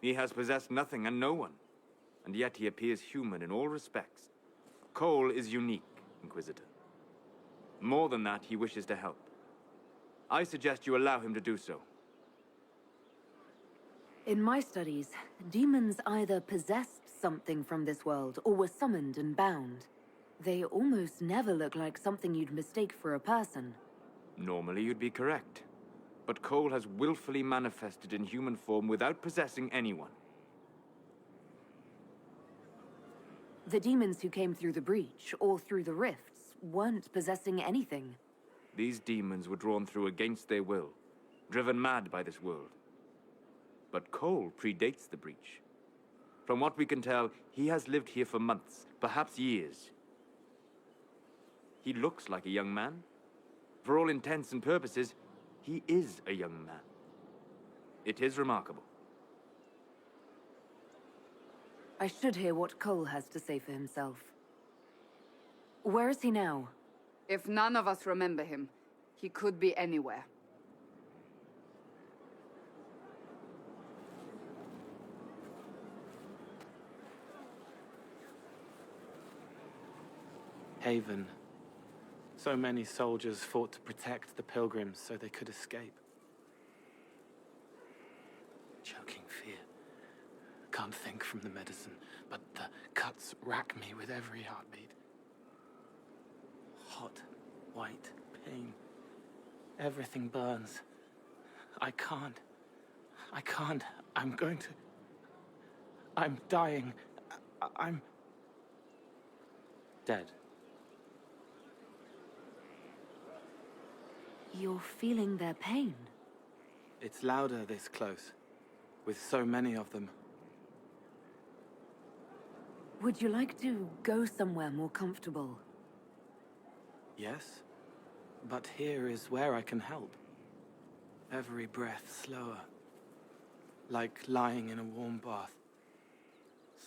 He has possessed nothing and no one. And yet he appears human in all respects. Cole is unique, Inquisitor. More than that, he wishes to help. I suggest you allow him to do so. In my studies, demons either possessed something from this world or were summoned and bound. They almost never look like something you'd mistake for a person. Normally, you'd be correct. But Cole has willfully manifested in human form without possessing anyone. The demons who came through the breach, or through the rifts, weren't possessing anything. These demons were drawn through against their will, driven mad by this world. But Cole predates the breach. From what we can tell, he has lived here for months, perhaps years. He looks like a young man. For all intents and purposes, he is a young man. It is remarkable. I should hear what Cole has to say for himself. Where is he now? If none of us remember him, he could be anywhere. Haven. So many soldiers fought to protect the pilgrims so they could escape. Choking fear. Can't think from the medicine, but the cuts rack me with every heartbeat. Hot, white pain. Everything burns. I can't. I'm going to... I'm dying. I'm... dead. You're feeling their pain? It's louder this close, with so many of them. Would you like to go somewhere more comfortable? Yes, but here is where I can help. Every breath slower, like lying in a warm bath,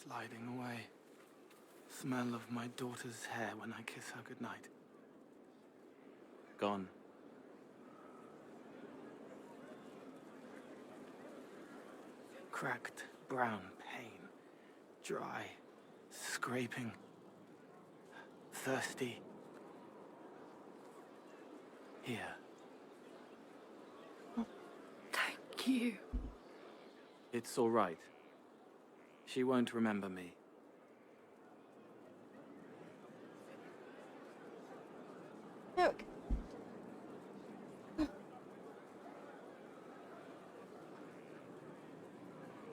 sliding away. Smell of my daughter's hair when I kiss her goodnight. Gone. Cracked brown pain, dry, scraping, thirsty. Here. Thank you. It's all right. She won't remember me. Look.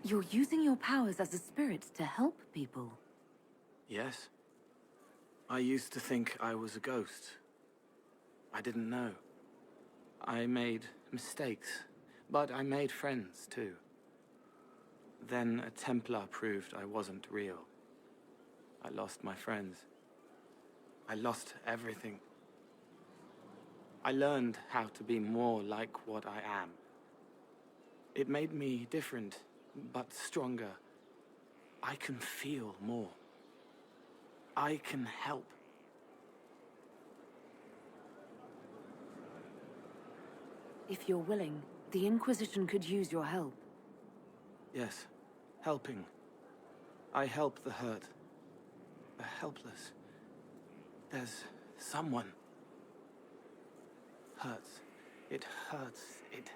You're using your powers as a spirit to help people. Yes. I used to think I was a ghost. I didn't know. I made mistakes, but I made friends too. Then a Templar proved I wasn't real. I lost my friends. I lost everything. I learned how to be more like what I am. It made me different, but stronger. I can feel more. I can help. If you're willing, the Inquisition could use your help. Yes, helping. I help the hurt, the helpless. There's someone. Hurts. It hurts. It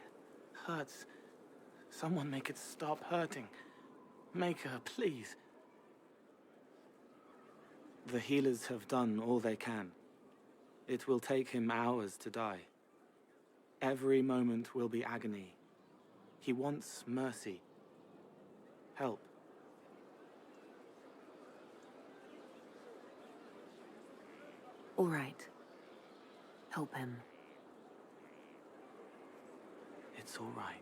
hurts. Someone make it stop hurting. Make her, please. The healers have done all they can. It will take him hours to die. Every moment will be agony. He wants mercy. Help. All right. Help him. It's all right.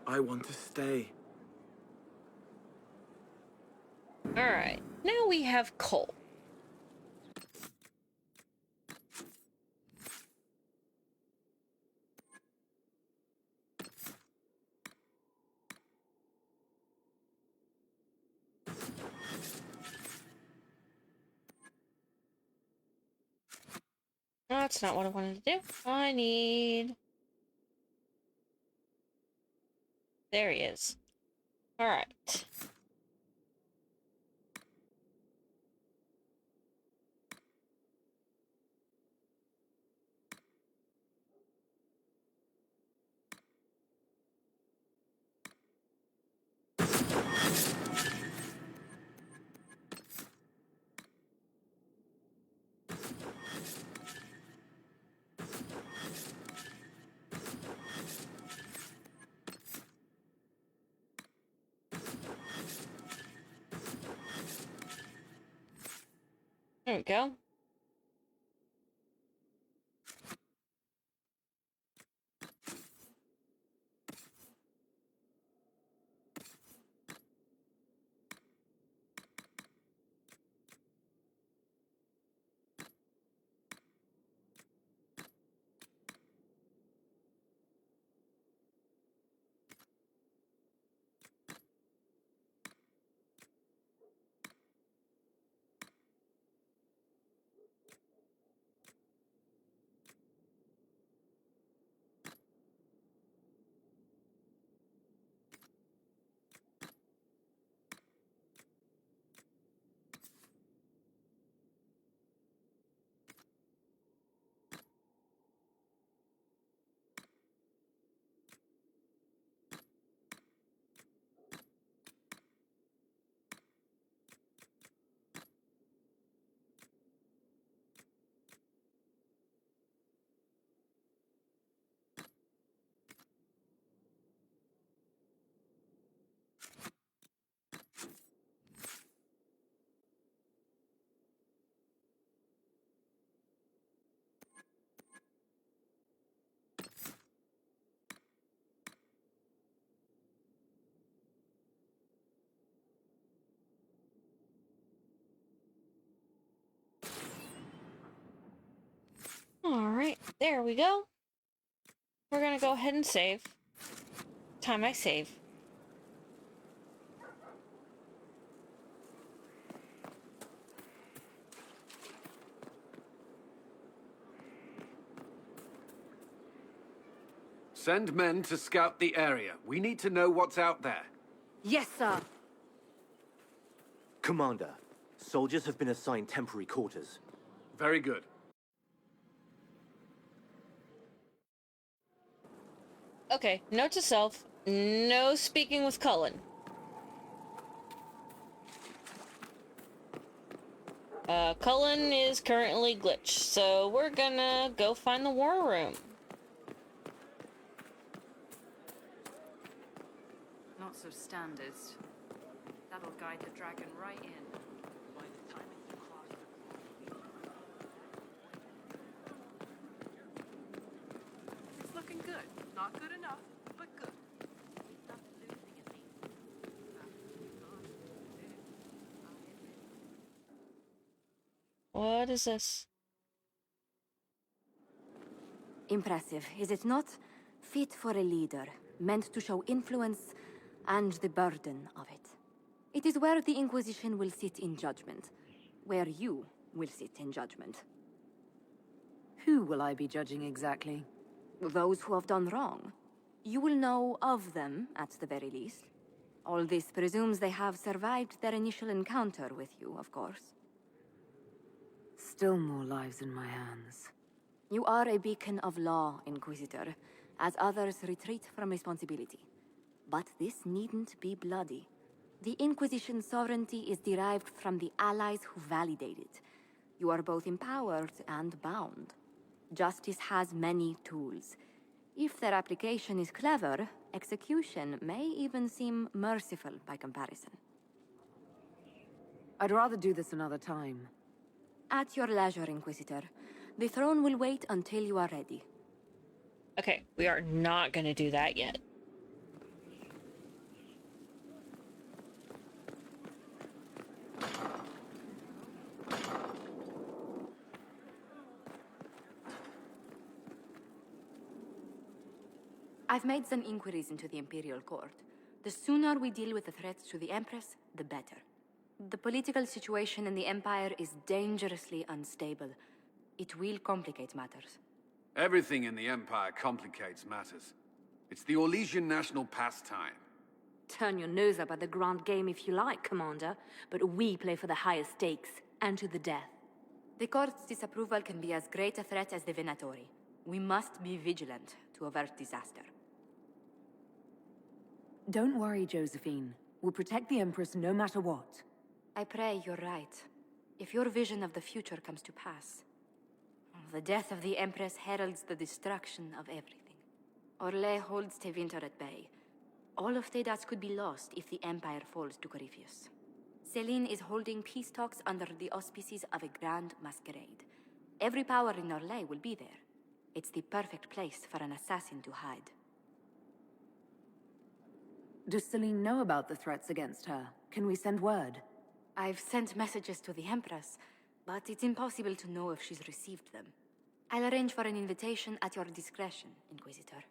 I want to stay. Alright, now we have Cole. That's not what I wanted to do. I need... There he is. Alright. There we go. Alright, there we go. We're gonna go ahead and save. Time I save. Send men to scout the area. We need to know what's out there. Yes, sir. Commander, soldiers have been assigned temporary quarters. Very good. Okay, note to self, no speaking with Cullen. Cullen is currently glitched, so we're gonna go find the war room. Not so standard. That'll guide the dragon right in. It's looking good. Not good enough, but good. What is this? Impressive, is it not? Fit for a leader, meant to show influence and the burden of it. It is where the Inquisition will sit in judgment. Where you will sit in judgment. Who will I be judging exactly? Those who have done wrong. You will know of them, at the very least. All this presumes they have survived their initial encounter with you, of course. Still more lives in my hands. You are a beacon of law, Inquisitor, as others retreat from responsibility. But this needn't be bloody. The Inquisition's sovereignty is derived from the allies who validate it. You are both empowered and bound. Justice has many tools. If their application is clever, execution may even seem merciful by comparison. I'd rather do this another time. At your leisure, Inquisitor. The throne will wait until you are ready. Okay, we are not gonna do that yet. I've made some inquiries into the Imperial Court. The sooner we deal with the threats to the Empress, the better. The political situation in the Empire is dangerously unstable. It will complicate matters. Everything in the Empire complicates matters. It's the Orlesian national pastime. Turn your nose up at the grand game if you like, Commander, but we play for the higher stakes, and to the death. The Court's disapproval can be as great a threat as the Venatori. We must be vigilant to avert disaster. Don't worry, Josephine. We'll protect the Empress no matter what. I pray you're right. If your vision of the future comes to pass, the death of the Empress heralds the destruction of everything. Orlais holds Tevinter at bay. All of Tedas could be lost if the Empire falls to Corypheus. Selene is holding peace talks under the auspices of a grand masquerade. Every power in Orlais will be there. It's the perfect place for an assassin to hide. Does Selene know about the threats against her? Can we send word? I've sent messages to the Empress, but it's impossible to know if she's received them. I'll arrange for an invitation at your discretion, Inquisitor.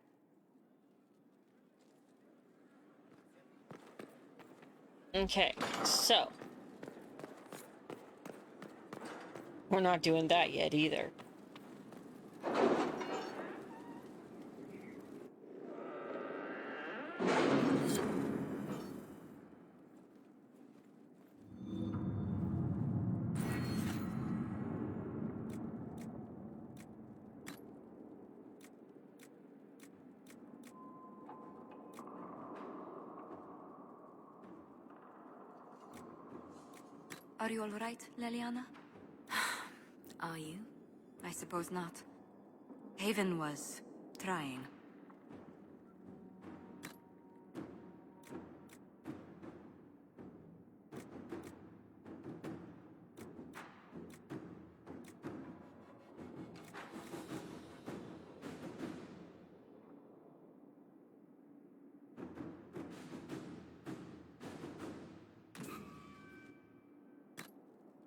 Okay, so. We're not doing that yet either. Are you all right, Leliana? Are you? I suppose not. Haven was trying.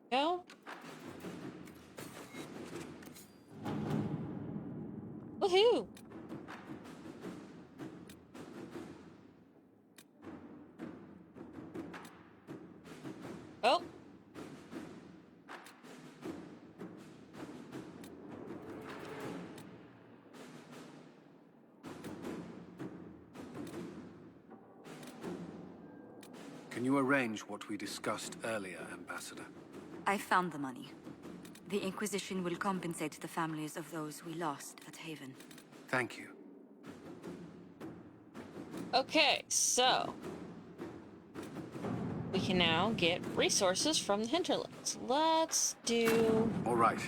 Go. Woohoo! Oh. Can you arrange what we discussed earlier, Ambassador? I found the money. The Inquisition will compensate the families of those we lost at Haven. Thank you. Okay, so we can now get resources from the hinterlands. Let's do... All right.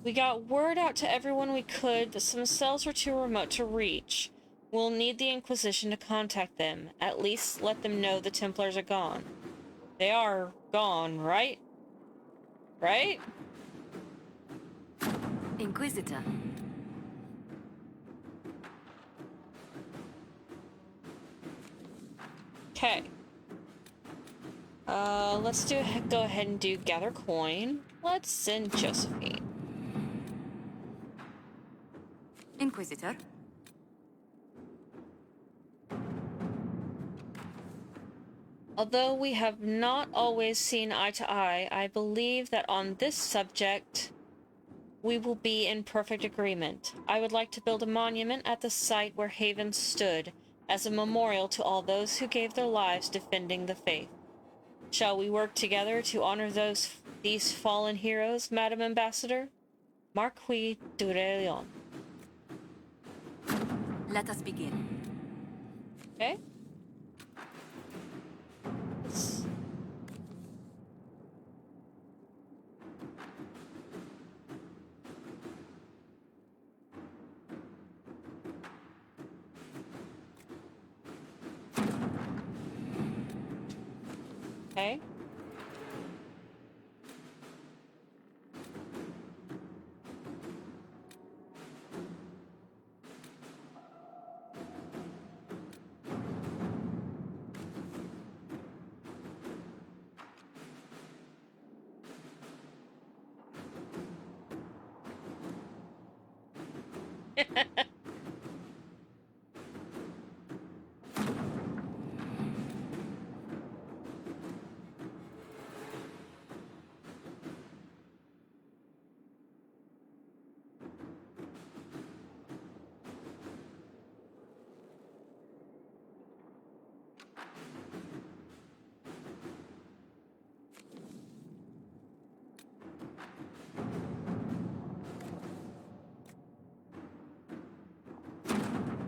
We got word out to everyone we could that some cells were too remote to reach. We'll need the Inquisition to contact them. At least let them know the Templars are gone. They are gone, right? Right? Inquisitor. Okay. Let's go ahead and do gather coin. Let's send Josephine. Inquisitor? Although we have not always seen eye to eye, I believe that on this subject, we will be in perfect agreement. I would like to build a monument at the site where Haven stood, as a memorial to all those who gave their lives defending the faith. Shall we work together to honor these fallen heroes, Madam Ambassador? Marquis d'Aurelion. Let us begin. Okay. Okay.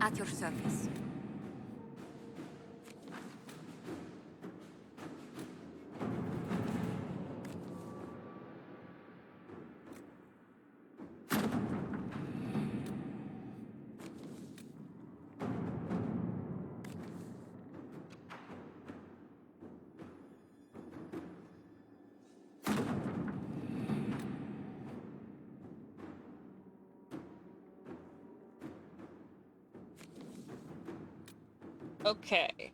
At your service. Okay.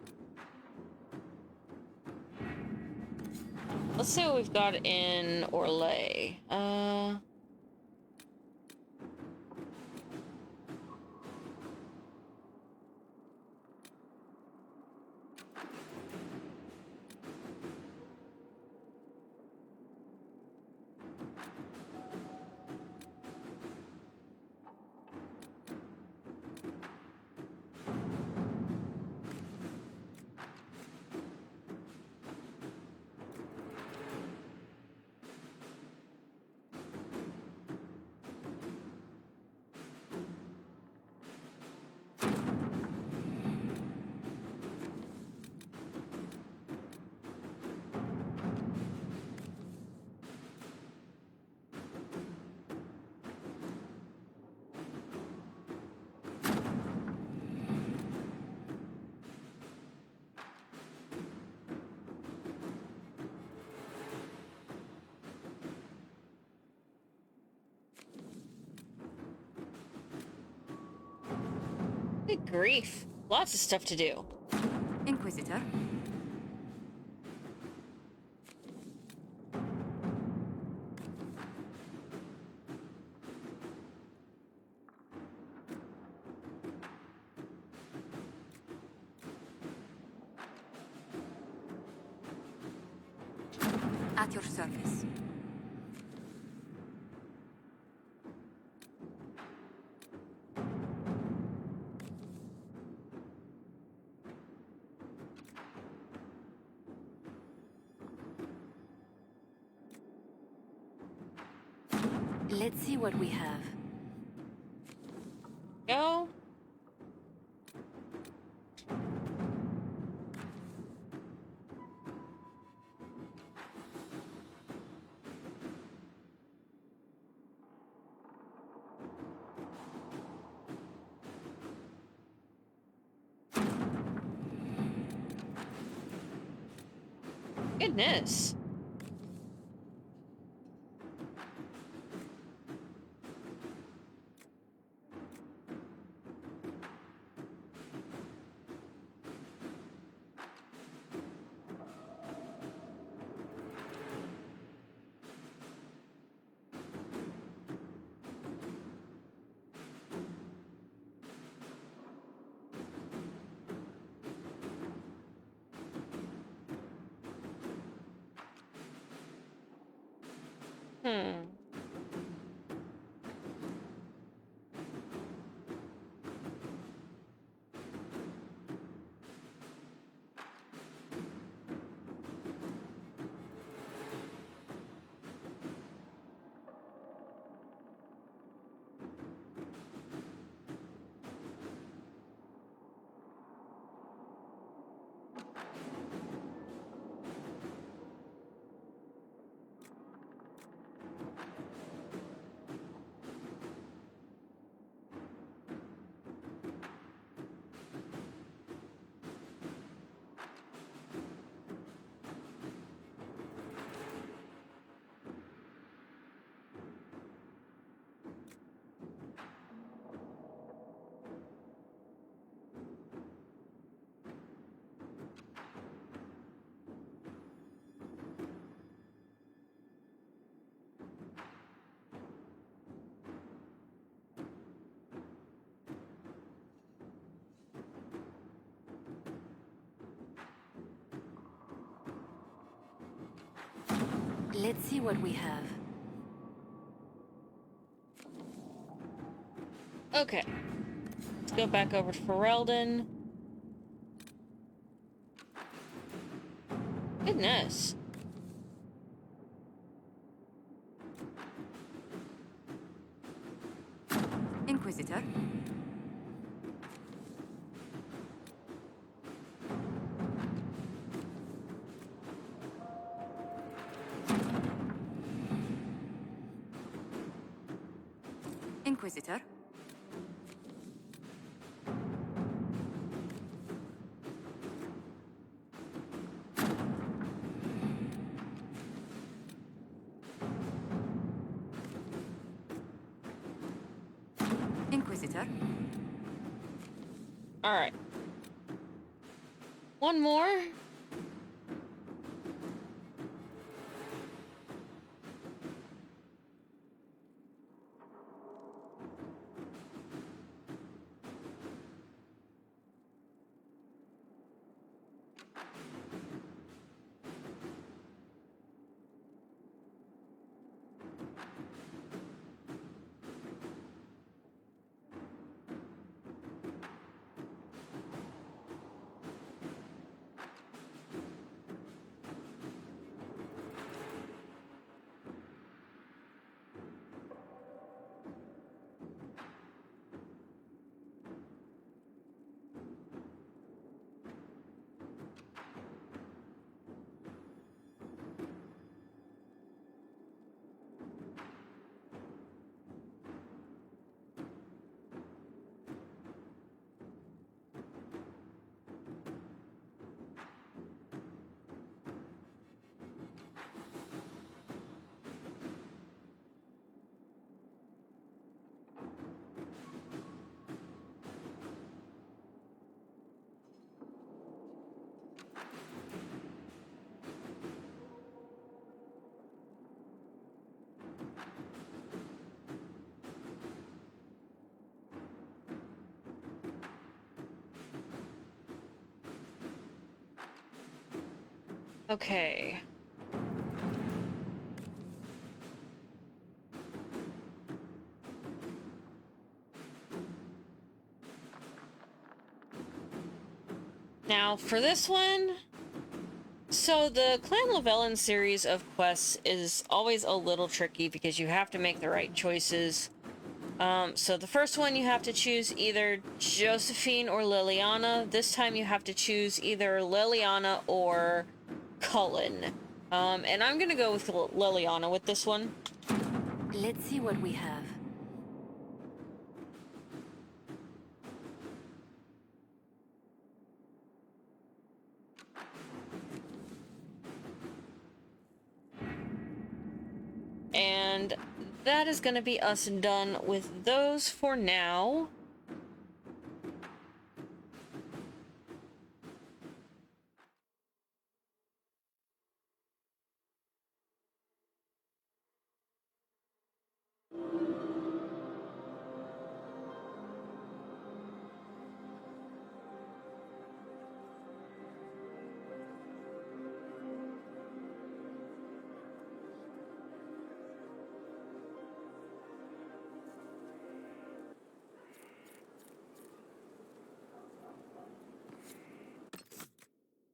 Let's see what we've got in Orlais. Good grief. Lots of stuff to do. Inquisitor. At your service. Let's see what we have. Go. Goodness. Hmm. Let's see what we have. Okay. Let's go back over to Ferelden. Goodness. Inquisitor. Inquisitor. Inquisitor. All right. One more. Okay. Now, for this one, so the Clan Llewellyn series of quests is always a little tricky because you have to make the right choices. So the first one you have to choose either Josephine or Liliana. This time you have to choose either Liliana or Cullen. And I'm gonna go with Liliana with this one. Let's see what we have. And that is gonna be us done with those for now.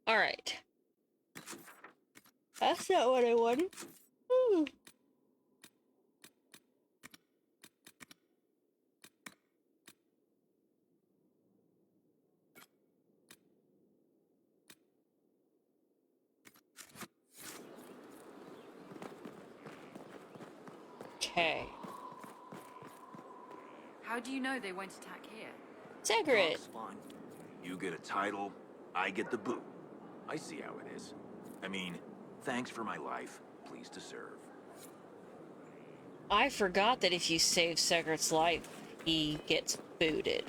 All right. That's not what I wanted. Ooh. Okay. How do you know they won't attack here? Segret. Talk's fine. You get a title, I get the boot. I see how it is. I mean, thanks for my life. Pleased to serve. I forgot that if you save Segret's life, he gets booted.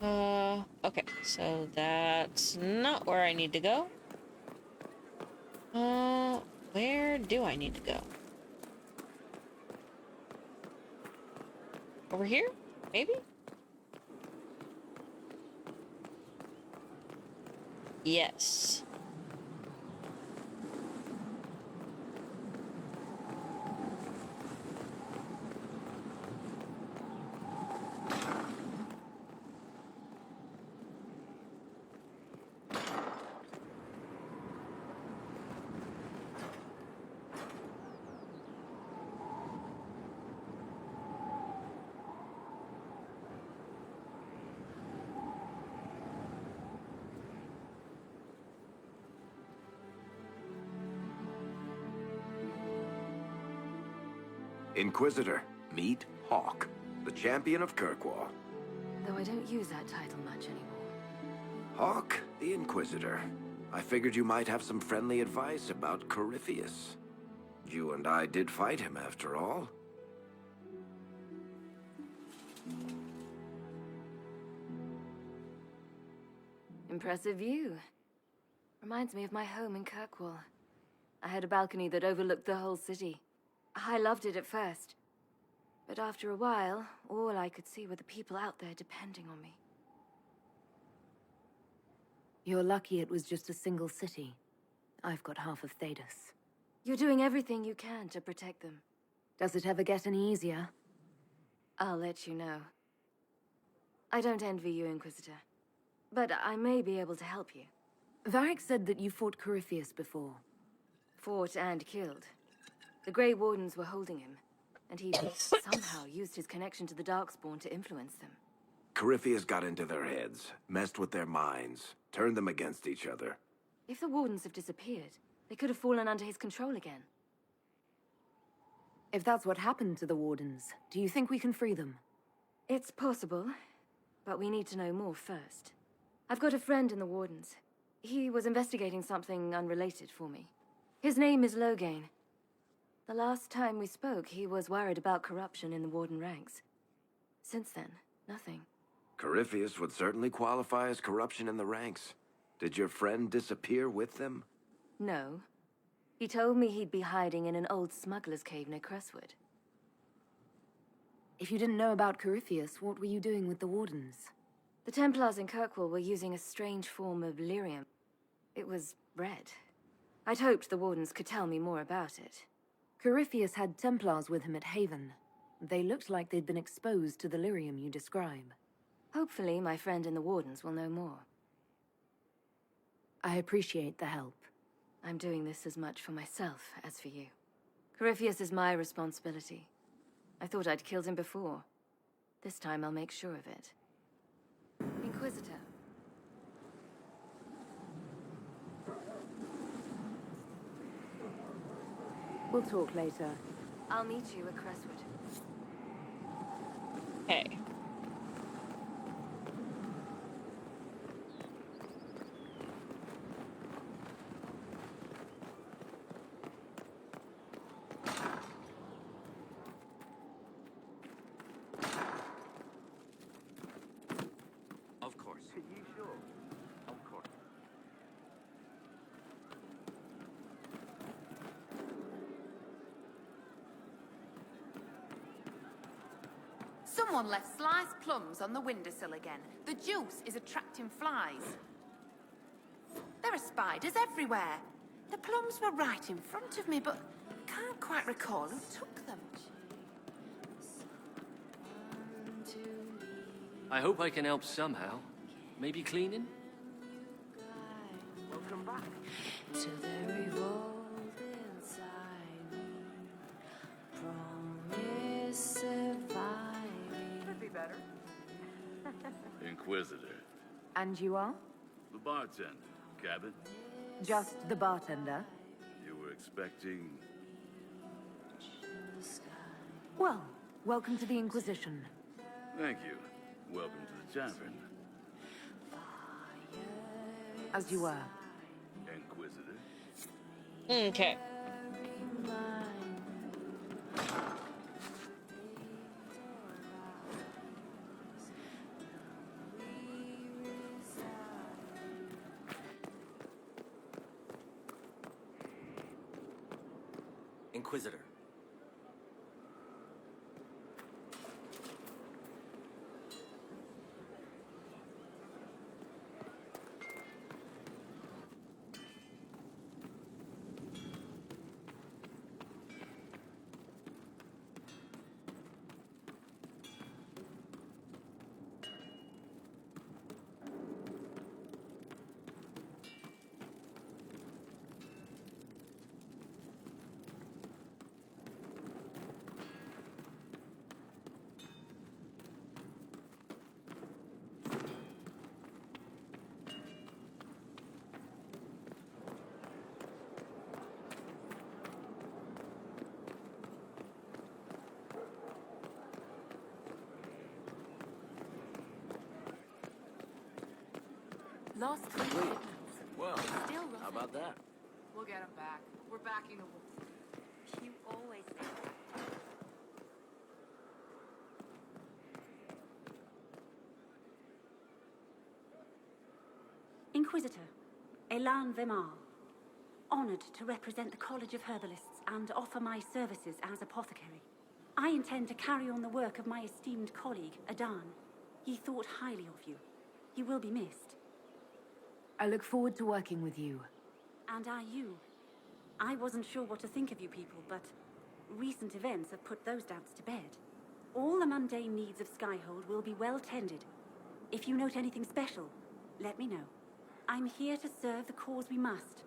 Okay, so that's not where I need to go. Where do I need to go? Over here? Maybe? Yes. Inquisitor, meet Hawk, the champion of Kirkwall. Though I don't use that title much anymore. Hawk, the Inquisitor. I figured you might have some friendly advice about Corypheus. You and I did fight him after all. Impressive view. Reminds me of my home in Kirkwall. I had a balcony that overlooked the whole city. I loved it at first. But after a while, all I could see were the people out there depending on me. You're lucky it was just a single city. I've got half of Thedas. You're doing everything you can to protect them. Does it ever get any easier? I'll let you know. I don't envy you, Inquisitor. But I may be able to help you. Varric said that you fought Corypheus before. Fought and killed. The Grey Wardens were holding him, and he somehow used his connection to the Darkspawn to influence them. Corypheus got into their heads, messed with their minds, turned them against each other. If the Wardens have disappeared, they could have fallen under his control again. If that's what happened to the Wardens, do you think we can free them? It's possible, but we need to know more first. I've got a friend in the Wardens. He was investigating something unrelated for me. His name is Loghain. The last time we spoke, he was worried about corruption in the Warden ranks. Since then, nothing. Corypheus would certainly qualify as corruption in the ranks. Did your friend disappear with them? No. He told me he'd be hiding in an old smuggler's cave near Crestwood. If you didn't know about Corypheus, what were you doing with the Wardens? The Templars in Kirkwall were using a strange form of lyrium. It was red. I'd hoped the Wardens could tell me more about it. Corypheus had Templars with him at Haven. They looked like they'd been exposed to the lyrium you describe. Hopefully, my friend in the Wardens will know more. I appreciate the help. I'm doing this as much for myself as for you. Corypheus is my responsibility. I thought I'd killed him before. This time I'll make sure of it. Inquisitor. We'll talk later. I'll meet you at Crestwood. Okay. Of course. Are you sure? Of course. Someone left sliced plums on the windowsill again. The juice is attracting flies. There are spiders everywhere. The plums were right in front of me, but I can't quite recall who took them. I hope I can help somehow. Maybe cleaning? Welcome back. To the revolt inside me, promise surviving. Could be better. Inquisitor. And you are? The bartender. Cabin? Just the bartender? You were expecting... Well, welcome to the Inquisition. Thank you. Welcome to the tavern. As you were. Inquisitor. Okay. Inquisitor. Lost 3 shipments. Well, Still how nothing. about that? We'll get him back. We're backing the wolf. You always say that. Inquisitor, Elan Vimar. Honored to represent the College of Herbalists and offer my services as apothecary. I intend to carry on the work of my esteemed colleague, Adan. He thought highly of you. You will be missed. I look forward to working with you. And are you? I wasn't sure what to think of you people, but recent events have put those doubts to bed. All the mundane needs of Skyhold will be well tended. If you note anything special, let me know. I'm here to serve the cause we must.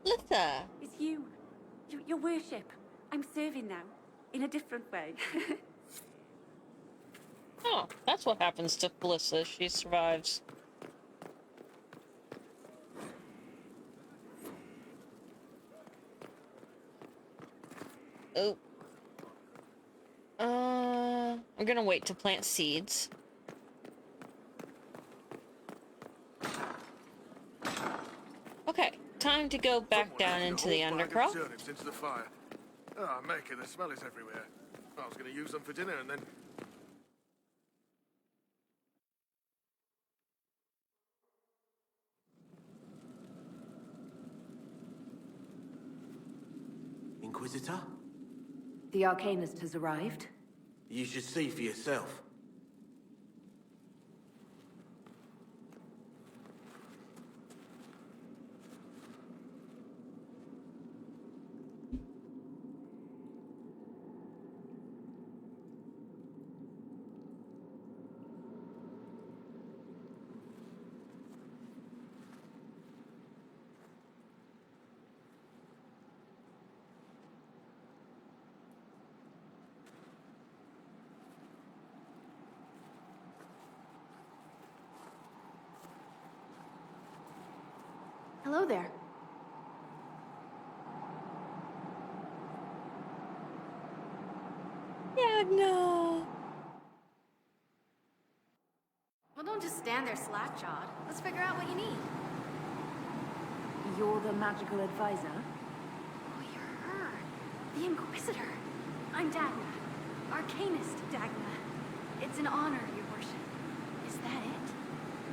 Litha! It's you. Your worship. I'm serving now. In a different way. Oh, that's what happens to Felissa. She survives. Oh. I'm gonna wait to plant seeds. Okay, time to go back down into the undercroft. Into the fire. Ah, maker, the smell is everywhere. I was going to use them for dinner and then... Inquisitor? The Arcanist has arrived. You should see for yourself. Hello there. Yeah, no. Well, don't just stand there slack-jawed. Let's figure out what you need. You're the magical advisor? Oh, you're her. The Inquisitor. I'm Dagna. Arcanist Dagna. It's an honor, your worship. Is that it?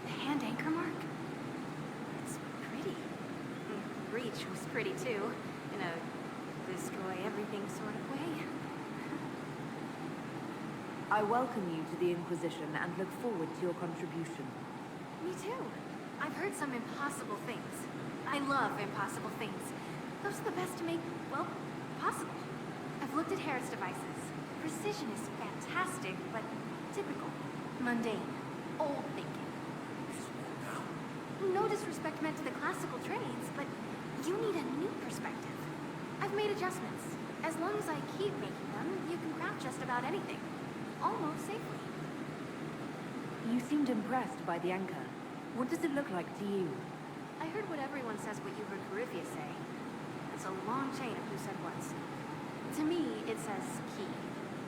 The hand anchor mark? It's pretty. Breach was pretty, too. In a destroy-everything sort of way. I welcome you to the Inquisition and look forward to your contribution. Me too. I've heard some impossible things. I love impossible things. Those are the best to make, well, possible. I've looked at Harris devices. Precision is fantastic, but typical. Mundane. Old thinking. No disrespect meant to the classical trades, but you need a new perspective. I've made adjustments. As long as I keep making them, you can craft just about anything. Almost safely. You seemed impressed by the anchor. What does it look like to you? I heard what everyone says what you heard Corypheus say. It's a long chain of who said what. To me, it says key.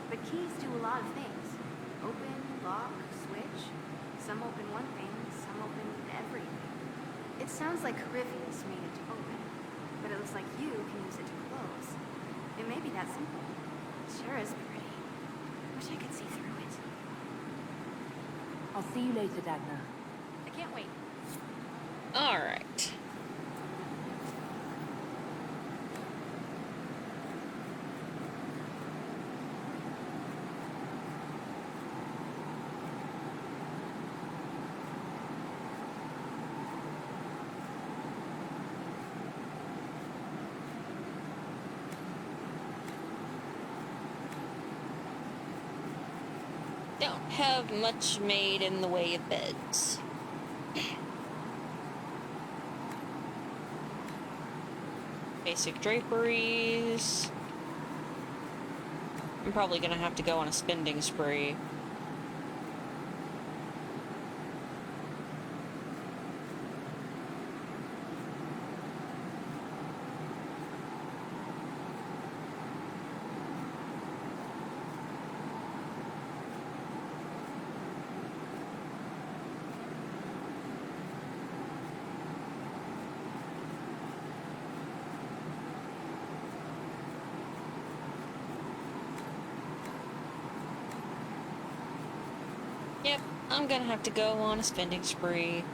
But keys do a lot of things. Open, lock, switch. Some open one thing, some open everything. It sounds like Corypheus made it to open. But it looks like you can use it to close. It may be that simple. It sure is pretty. Wish I could see through it. I'll see you later, Dagna. I can't wait. All right. Don't have much made in the way of beds. Basic draperies. I'm probably gonna have to go on a spending spree. Yep, I'm gonna have to go on a spending spree.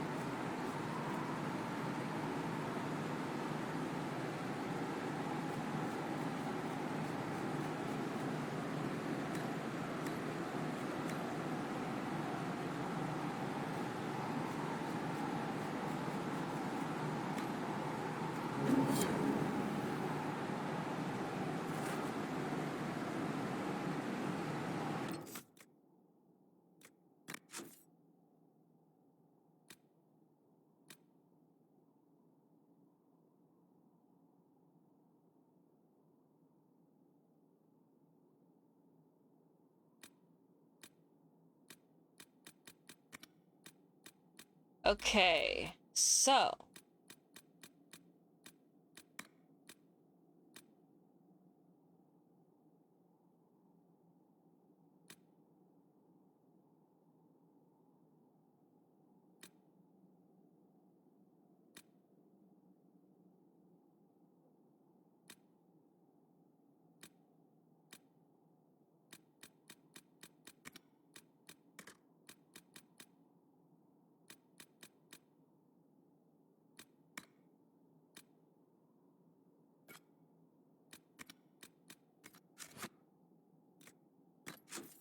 Okay, so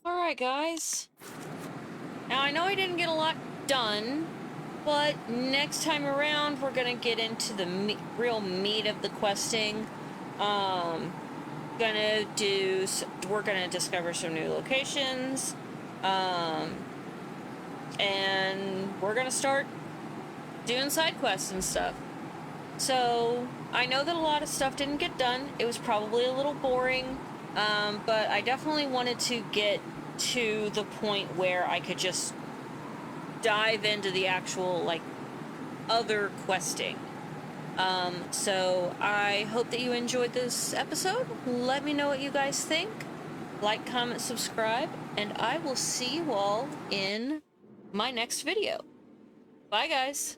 alright guys. Now I know I didn't get a lot done, but next time around we're gonna get into the real meat of the questing. We're gonna discover some new locations, and we're gonna start doing side quests and stuff. So I know that a lot of stuff didn't get done. It was probably a little boring, but I definitely wanted to get to the point where I could just dive into the actual, like, other questing. So I hope that you enjoyed this episode. Let me know what you guys think. Like, comment, subscribe, and I will see you all in my next video. Bye, guys.